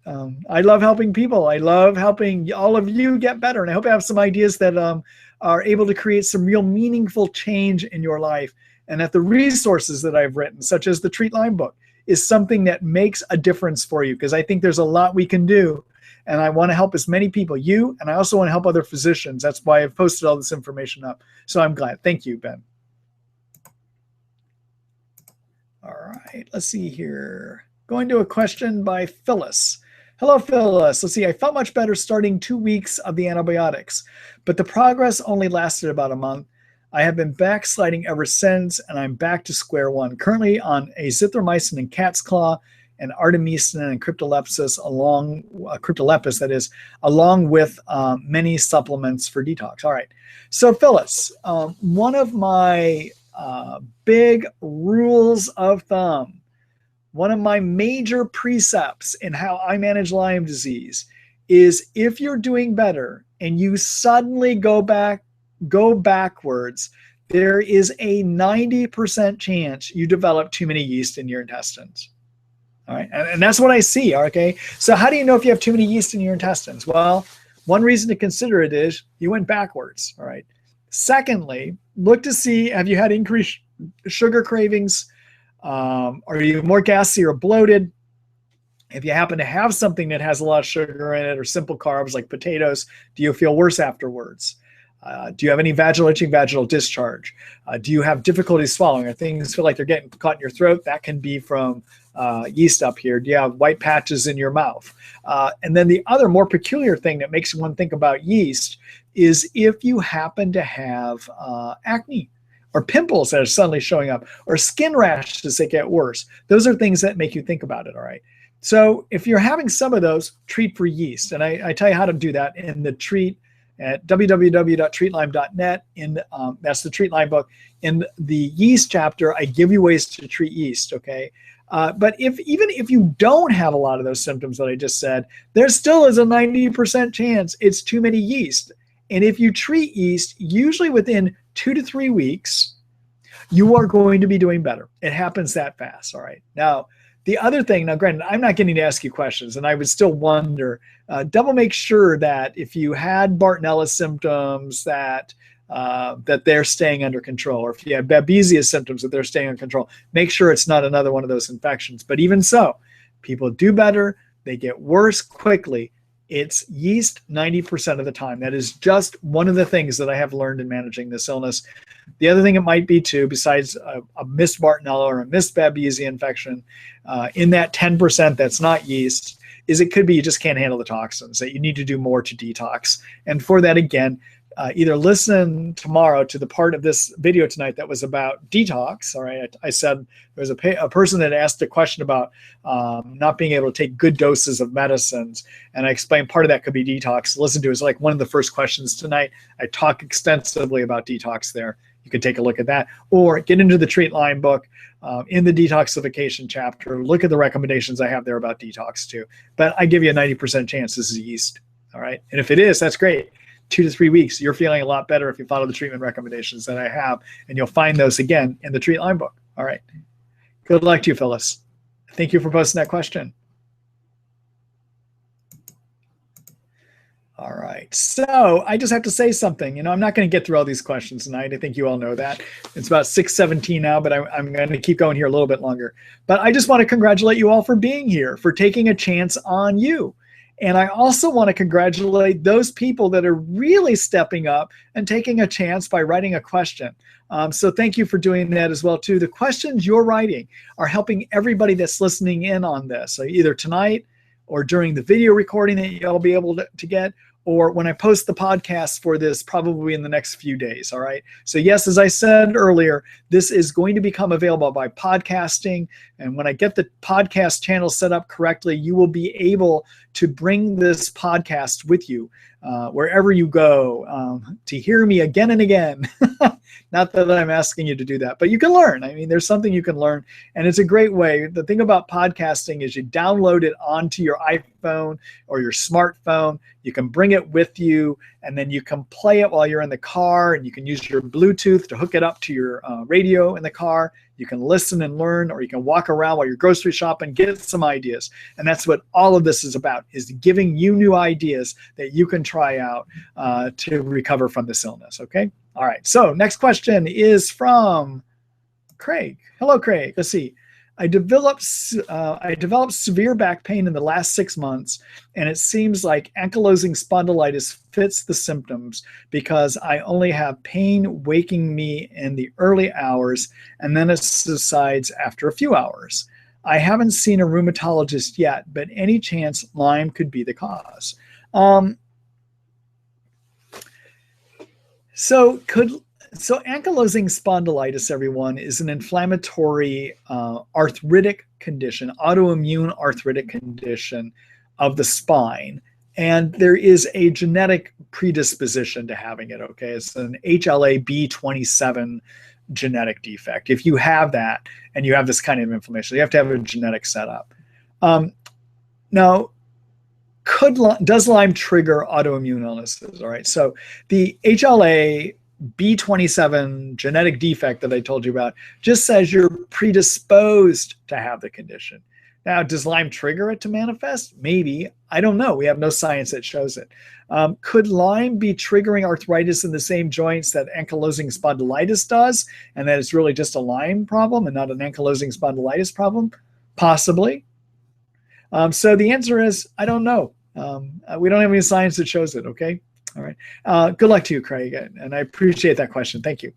I love helping people. I love helping all of you get better. And I hope I have some ideas that are able to create some real meaningful change in your life. And that the resources that I've written, such as the Treat Lyme book, is something that makes a difference for you, because I think there's a lot we can do. And I want to help as many people, you, and I also want to help other physicians. That's why I've posted all this information up. So I'm glad. Thank you, Ben. All right, let's see here. Going to a question by Phyllis. Hello, Phyllis. Let's see. I felt much better starting 2 weeks of the antibiotics, but the progress only lasted about a month. I have been backsliding ever since, and I'm back to square one. Currently on azithromycin and cat's claw, and artemisinin and cryptolepis, that is, along with many supplements for detox. All right. So Phyllis, one of my big rules of thumb, one of my major precepts in how I manage Lyme disease is if you're doing better and you suddenly go backwards, there is a 90% chance you develop too many yeast in your intestines. All right, and that's what I see, okay? So how do you know if you have too many yeast in your intestines? Well, one reason to consider it is you went backwards, all right? Secondly, look to see, have you had increased sugar cravings? Are you more gassy or bloated? If you happen to have something that has a lot of sugar in it or simple carbs like potatoes, do you feel worse afterwards? Do you have any vaginal itching, vaginal discharge? Do you have difficulty swallowing, or things feel like they're getting caught in your throat? That can be from yeast up here. Do you have white patches in your mouth? And then the other more peculiar thing that makes one think about yeast is if you happen to have acne or pimples that are suddenly showing up, or skin rashes that get worse. Those are things that make you think about it, all right? So if you're having some of those, treat for yeast. And I tell you how to do that in the treat at www.treatlyme.net. That's the Treat Lyme book. In the yeast chapter, I give you ways to treat yeast, okay? But even if you don't have a lot of those symptoms that I just said, there still is a 90% chance it's too many yeast. And if you treat yeast, usually within 2 to 3 weeks, you are going to be doing better. It happens that fast. All right. Now, the other thing, now granted, I'm not getting to ask you questions, and I would still wonder, double make sure that if you had Bartonella symptoms that they're staying under control, or if you have Babesia symptoms that they're staying under control, make sure it's not another one of those infections. But even so, people do better. They get worse quickly. It's yeast 90% of the time. That is just one of the things that I have learned in managing this illness. The other thing it might be too, besides a missed Bartonella or a missed Babesia infection, in that 10% that's not yeast, is it could be you just can't handle the toxins, that you need to do more to detox. And for that, again, either listen tomorrow to the part of this video tonight that was about detox. All right, I said there was a person that asked a question about not being able to take good doses of medicines, and I explained part of that could be detox. Listen to it. It's like one of the first questions tonight. I talk extensively about detox there. You could take a look at that, or get into the Treat Lyme book in the detoxification chapter. Look at the recommendations I have there about detox too. But I give you a 90% chance this is yeast. All right, and if it is, that's great. 2 to 3 weeks, you're feeling a lot better if you follow the treatment recommendations that I have, and you'll find those again in the Treat Lyme book. All right. Good luck to you, Phyllis. Thank you for posting that question. All right. So I just have to say something. You know, I'm not going to get through all these questions tonight. I think you all know that. It's about 6:17 now, but I'm going to keep going here a little bit longer. But I just want to congratulate you all for being here, for taking a chance on you. And I also want to congratulate those people that are really stepping up and taking a chance by writing a question. So thank you for doing that as well, too. The questions you're writing are helping everybody that's listening in on this, so either tonight or during the video recording that you'll be able to get, or when I post the podcast for this, probably in the next few days. All right. So yes, as I said earlier, this is going to become available by podcasting. And when I get the podcast channel set up correctly, you will be able to bring this podcast with you wherever you go to hear me again and again. Not that I'm asking you to do that, but you can learn. I mean, there's something you can learn, and it's a great way. The thing about podcasting is you download it onto your iPhone or your smartphone. You can bring it with you, and then you can play it while you're in the car, and you can use your Bluetooth to hook it up to your radio in the car. You can listen and learn, or you can walk around while you're grocery shopping, get some ideas. And that's what all of this is about, is giving you new ideas that you can try out to recover from this illness, okay? All right, so next question is from Craig. Hello, Craig. Let's see. I developed severe back pain in the last 6 months, and it seems like ankylosing spondylitis fits the symptoms because I only have pain waking me in the early hours, and then it subsides after a few hours. I haven't seen a rheumatologist yet, but any chance Lyme could be the cause? So ankylosing spondylitis, everyone, is an inflammatory arthritic condition, autoimmune arthritic condition of the spine. And there is a genetic predisposition to having it, okay? It's an HLA-B27 genetic defect. If you have that and you have this kind of inflammation, you have to have a genetic setup. Now, does Lyme trigger autoimmune illnesses? All right, so the HLA-B27 genetic defect that I told you about just says you're predisposed to have the condition. Now, does Lyme trigger it to manifest? Maybe. I don't know. We have no science that shows it. Could Lyme be triggering arthritis in the same joints that ankylosing spondylitis does, and that it's really just a Lyme problem and not an ankylosing spondylitis problem? Possibly. So the answer is, I don't know. We don't have any science that shows it, okay? All right. Good luck to you, Craig, and I appreciate that question. Thank you.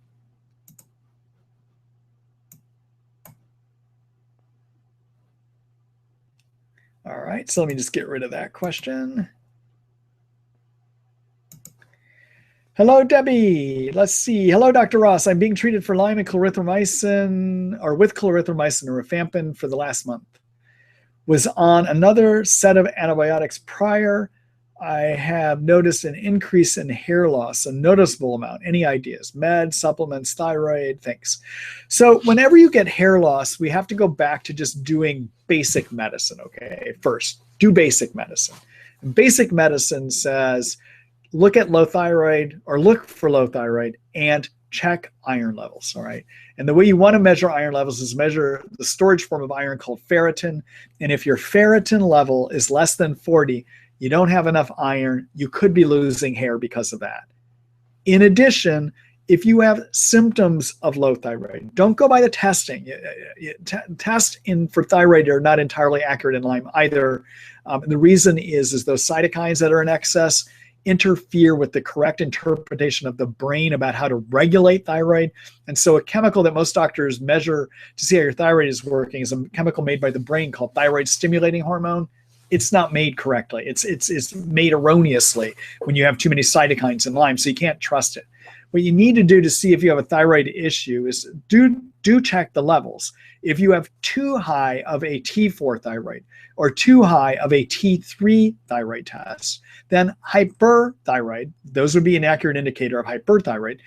All right, so let me just get rid of that question. Hello, Debbie. Let's see. Hello, Dr. Ross. I'm being treated for Lyme and clarithromycin, or with clarithromycin or rifampin for the last month. Was on another set of antibiotics prior. I have noticed an increase in hair loss, a noticeable amount. Any ideas? Meds, supplements, thyroid, thanks. So whenever you get hair loss, we have to go back to just doing basic medicine, okay? First, do basic medicine. And basic medicine says, look at low thyroid, or look for low thyroid, and check iron levels, all right? And the way you want to measure iron levels is measure the storage form of iron called ferritin. And if your ferritin level is less than 40, you don't have enough iron. You could be losing hair because of that. In addition, if you have symptoms of low thyroid, don't go by the testing. Tests for thyroid are not entirely accurate in Lyme either. The reason is those cytokines that are in excess interfere with the correct interpretation of the brain about how to regulate thyroid. And so a chemical that most doctors measure to see how your thyroid is working is a chemical made by the brain called thyroid stimulating hormone. It's not made correctly. It's made erroneously when you have too many cytokines in Lyme, so you can't trust it. What you need to do to see if you have a thyroid issue is do check the levels. If you have too high of a T4 thyroid or too high of a T3 thyroid test, then hyperthyroid, those would be an accurate indicator of hyperthyroid,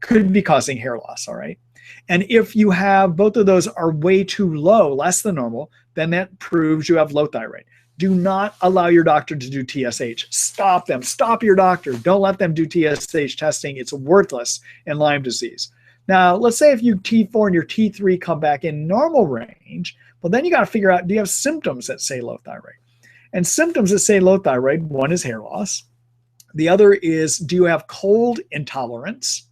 could be causing hair loss, all right? And if you have both of those are way too low, less than normal, then that proves you have low thyroid. Do not allow your doctor to do TSH. Stop them. Stop your doctor. Don't let them do TSH testing. It's worthless in Lyme disease. Now, let's say if you T4 and your T3 come back in normal range, well, then you got to figure out, do you have symptoms that say low thyroid? And symptoms that say low thyroid, one is hair loss. The other is, do you have cold intolerance?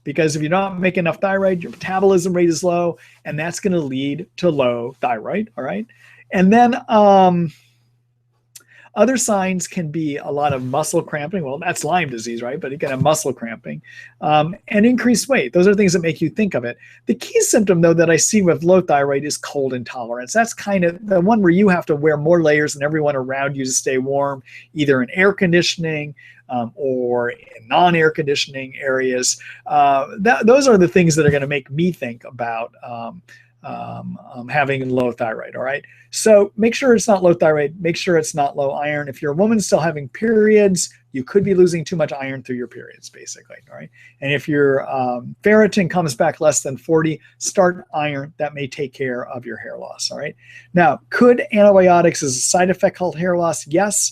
Because if you don't make enough thyroid, your metabolism rate is low, and that's going to lead to low thyroid, all right? And then other signs can be a lot of muscle cramping. Well, that's Lyme disease, right? But you can have muscle cramping and increased weight. Those are things that make you think of it. The key symptom, though, that I see with low thyroid is cold intolerance. That's kind of the one where you have to wear more layers than everyone around you to stay warm, either in air conditioning or in non-air conditioning areas. Those are the things that are going to make me think about having low thyroid, all right? So make sure it's not low thyroid. Make sure it's not low iron. If you're a woman still having periods, you could be losing too much iron through your periods, basically, all right? And if your ferritin comes back less than 40, start iron. That may take care of your hair loss, all right? Now, could antibiotics as a side effect called hair loss? Yes.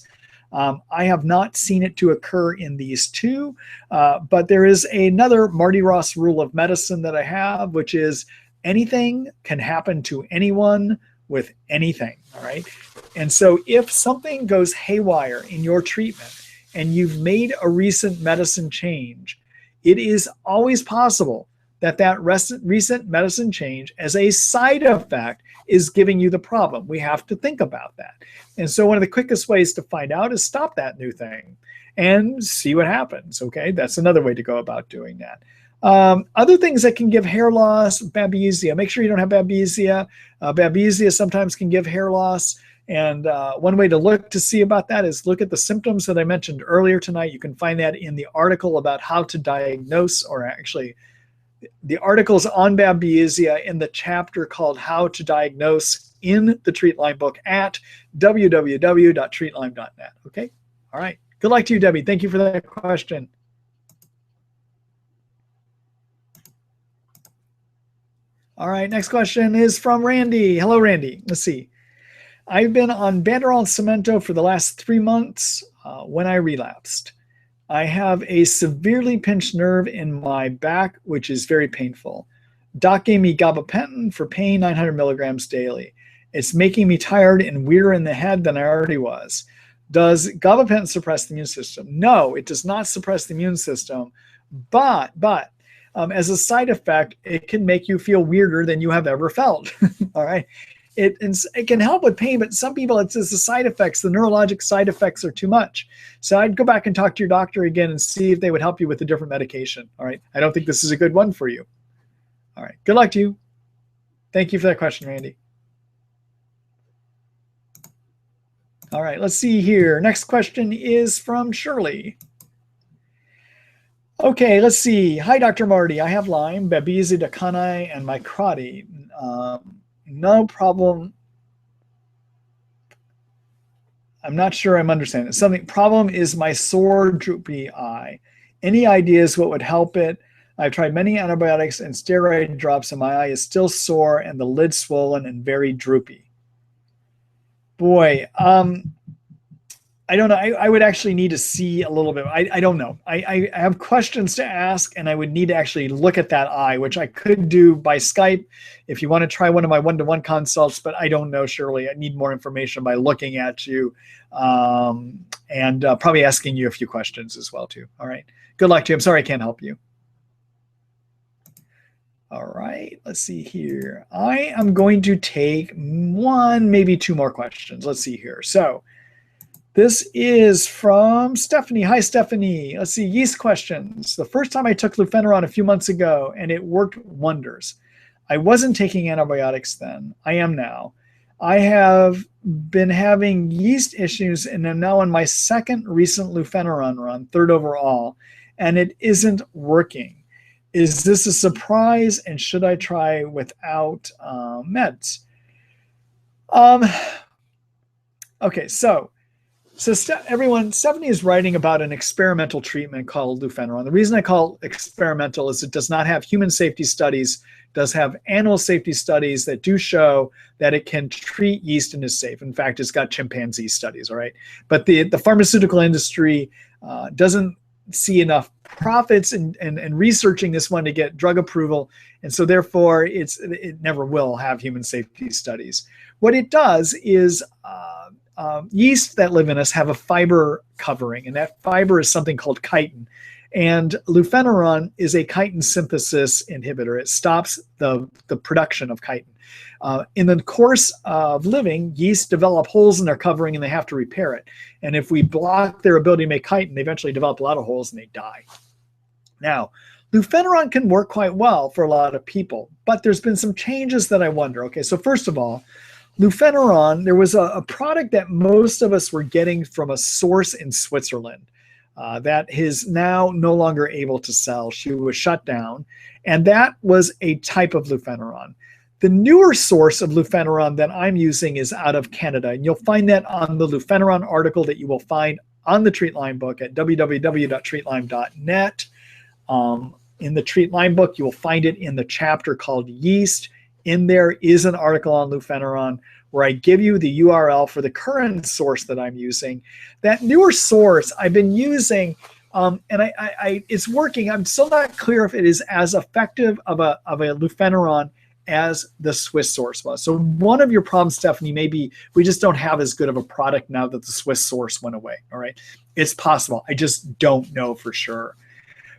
I have not seen it to occur in these two, but there is another Marty Ross rule of medicine that I have, which is anything can happen to anyone with anything, all right? And so if something goes haywire in your treatment and you've made a recent medicine change, it is always possible that that recent medicine change as a side effect is giving you the problem. We have to think about that. And so one of the quickest ways to find out is stop that new thing and see what happens, okay? That's another way to go about doing that. Other things that can give hair loss, babesia. Make sure you don't have babesia. Babesia sometimes can give hair loss. And one way to look to see about that is look at the symptoms that I mentioned earlier tonight. You can find that in the article about how to diagnose, or actually the articles on babesia in the chapter called How to Diagnose in the Treat Lyme book at www.treatlyme.net. Okay? All right. Good luck to you, Debbie. Thank you for that question. All right, next question is from Randy. Hello, Randy. Let's see. I've been on Banderol and Cemento for the last 3 months when I relapsed. I have a severely pinched nerve in my back, which is very painful. Doc gave me gabapentin for pain, 900 milligrams daily. It's making me tired and weirder in the head than I already was. Does gabapentin suppress the immune system? No, it does not suppress the immune system, but as a side effect, it can make you feel weirder than you have ever felt. All right. It can help with pain, but some people, it's the side effects. The neurologic side effects are too much. So I'd go back and talk to your doctor again and see if they would help you with a different medication. All right. I don't think this is a good one for you. All right. Good luck to you. Thank you for that question, Randy. All right. Let's see here. Next question is from Shirley. Okay, let's see. Hi, Dr. Marty. I have Lyme, Babesia duckani, and Microti. No problem. I'm not sure I'm understanding. Something problem is my sore, droopy eye. Any ideas what would help it? I've tried many antibiotics and steroid drops, and my eye is still sore and the lid swollen and very droopy. Boy, I don't know. I would actually need to see a little bit. I don't know. I have questions to ask, and I would need to actually look at that eye, which I could do by Skype if you want to try one of my one-to-one consults, but I don't know, Shirley. I need more information by looking at you and probably asking you a few questions as well, too. All right. Good luck to you. I'm sorry I can't help you. All right. Let's see here. I am going to take one, maybe two more questions. Let's see here. So this is from Stephanie. Hi, Stephanie. Let's see, yeast questions. The first time I took Lufeneron a few months ago, and it worked wonders. I wasn't taking antibiotics then. I am now. I have been having yeast issues, and I'm now on my second recent Lufeneron run, third overall, and it isn't working. Is this a surprise, and should I try without meds? Okay, so everyone, Stephanie is writing about an experimental treatment called Lufeneron. The reason I call it experimental is it does not have human safety studies, does have animal safety studies that do show that it can treat yeast and is safe. In fact, it's got chimpanzee studies, all right? But the pharmaceutical industry doesn't see enough profits in researching this one to get drug approval, and so therefore it never will have human safety studies. What it does is yeast that live in us have a fiber covering, and that fiber is something called chitin. And Lufeneron is a chitin synthesis inhibitor. It stops the production of chitin. In the course of living, yeast develop holes in their covering and they have to repair it. And if we block their ability to make chitin, they eventually develop a lot of holes and they die. Now, Lufeneron can work quite well for a lot of people, but there's been some changes that I wonder. Okay, so first of all, Lufeneron, there was a product that most of us were getting from a source in Switzerland that is now no longer able to sell. She was shut down, and that was a type of Lufeneron. The newer source of Lufeneron that I'm using is out of Canada, and you'll find that on the Lufeneron article that you will find on the Treat Lyme book at www.treatlyme.net. In the Treat Lyme book, you will find it in the chapter called Yeast. In there is an article on Lufeneron where I give you the URL for the current source that I'm using. That newer source I've been using, and it's working. I'm still not clear if it is as effective of a Lufeneron as the Swiss source was. So one of your problems, Stephanie, may be we just don't have as good of a product now that the Swiss source went away. All right, it's possible. I just don't know for sure.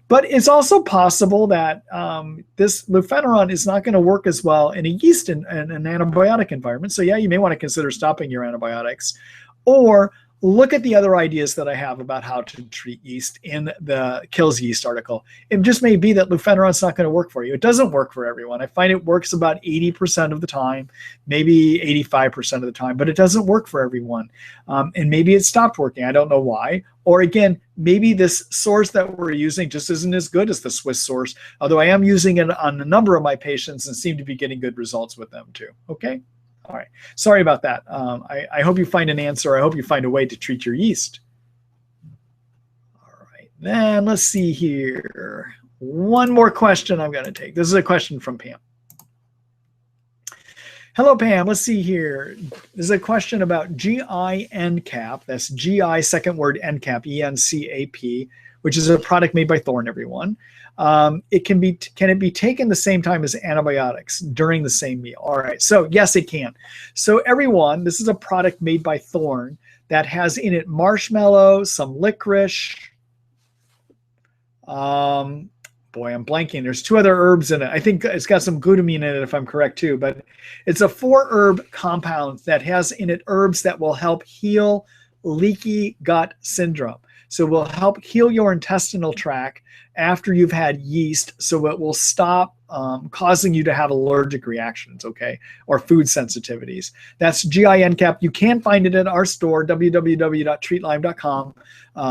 But it's also possible that this Lufeneron is not going to work as well in a yeast and an antibiotic environment. So yeah, you may want to consider stopping your antibiotics, or look at the other ideas that I have about how to treat yeast in the Kills Yeast article. It just may be that Lufeneron is not going to work for you. It doesn't work for everyone. I find it works about 80% of the time, maybe 85% of the time, but it doesn't work for everyone. And maybe it stopped working. I don't know why. Or again, maybe this source that we're using just isn't as good as the Swiss source, although I am using it on a number of my patients and seem to be getting good results with them too. Okay? All right. Sorry about that. I hope you find an answer. I hope you find a way to treat your yeast. All right. Then let's see here. One more question I'm going to take. This is a question from Pam. Hello, Pam. Let's see here. This is a question about GI NCAP. That's GI, second word NCAP, ENCAP, which is a product made by Thorne, everyone. Can it be taken the same time as antibiotics during the same meal? All right, so yes, it can. So everyone, this is a product made by Thorne that has in it marshmallow, some licorice. Boy, I'm blanking. There's two other herbs in it. I think it's got some glutamine in it, if I'm correct, too. But it's a 4-herb compound that has in it herbs that will help heal leaky gut syndrome. So it will help heal your intestinal tract after you've had yeast, so it will stop causing you to have allergic reactions, okay, or food sensitivities. That's GI NCAP. You can find it at our store, www.treatlyme.com.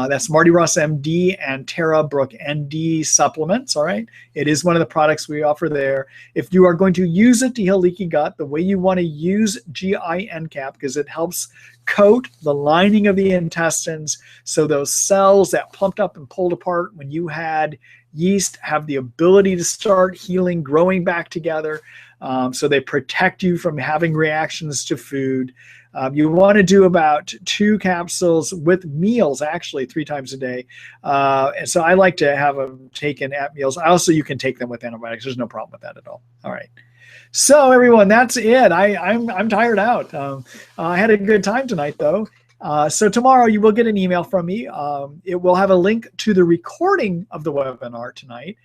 That's Marty Ross MD and Tara Brooke ND supplements, all right? It is one of the products we offer there. If you are going to use it to heal leaky gut, the way you want to use GI NCAP, because it helps coat the lining of the intestines so those cells that plumped up and pulled apart when you had yeast have the ability to start healing, growing back together. So they protect you from having reactions to food. You want to do about 2 capsules with meals, actually 3 times a day. And so I like to have them taken at meals. Also, you can take them with antibiotics. There's no problem with that at all. All right. So everyone, that's it. I'm tired out. I had a good time tonight, though. So tomorrow you will get an email from me. It will have a link to the recording of the webinar tonight.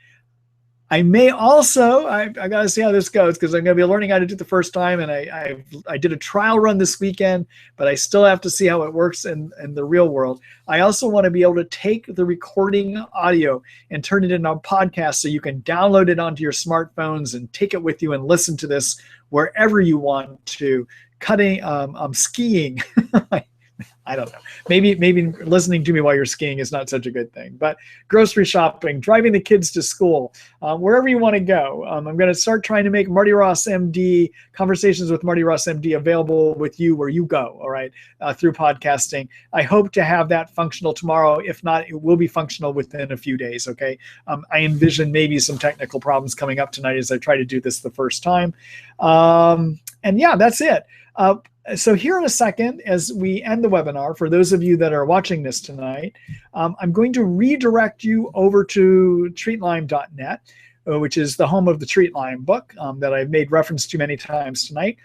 I may also, I got to see how this goes because I'm going to be learning how to do it the first time. And I did a trial run this weekend, but I still have to see how it works in the real world. I also want to be able to take the recording audio and turn it into a podcast so you can download it onto your smartphones and take it with you and listen to this wherever you want to. Skiing. I don't know. Maybe listening to me while you're skiing is not such a good thing. But grocery shopping, driving the kids to school, wherever you want to go. I'm going to start trying to make Marty Ross MD, Conversations with Marty Ross MD, available with you where you go, all right, through podcasting. I hope to have that functional tomorrow. If not, it will be functional within a few days, okay? I envision maybe some technical problems coming up tonight as I try to do this the first time. And yeah, that's it. So here in a second, as we end the webinar, for those of you that are watching this tonight, I'm going to redirect you over to treatlyme.net, which is the home of the Treat Lyme book that I've made reference to many times tonight.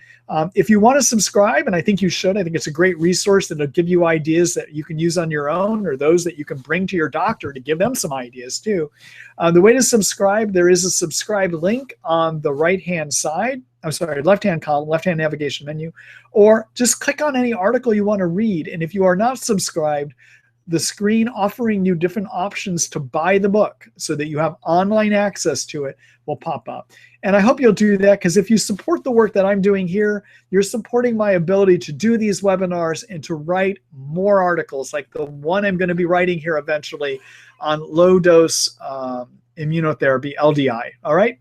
If you want to subscribe, and I think you should, I think it's a great resource that'll give you ideas that you can use on your own or those that you can bring to your doctor to give them some ideas too. The way to subscribe, there is a subscribe link on the right-hand side. I'm sorry, left-hand column, left-hand navigation menu, or just click on any article you want to read. And if you are not subscribed, the screen offering you different options to buy the book so that you have online access to it will pop up. And I hope you'll do that because if you support the work that I'm doing here, you're supporting my ability to do these webinars and to write more articles like the one I'm going to be writing here eventually on low-dose immunotherapy, LDI. All right?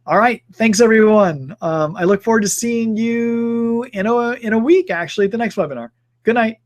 All right. Thanks, everyone. I look forward to seeing you in a week, actually, at the next webinar. Good night.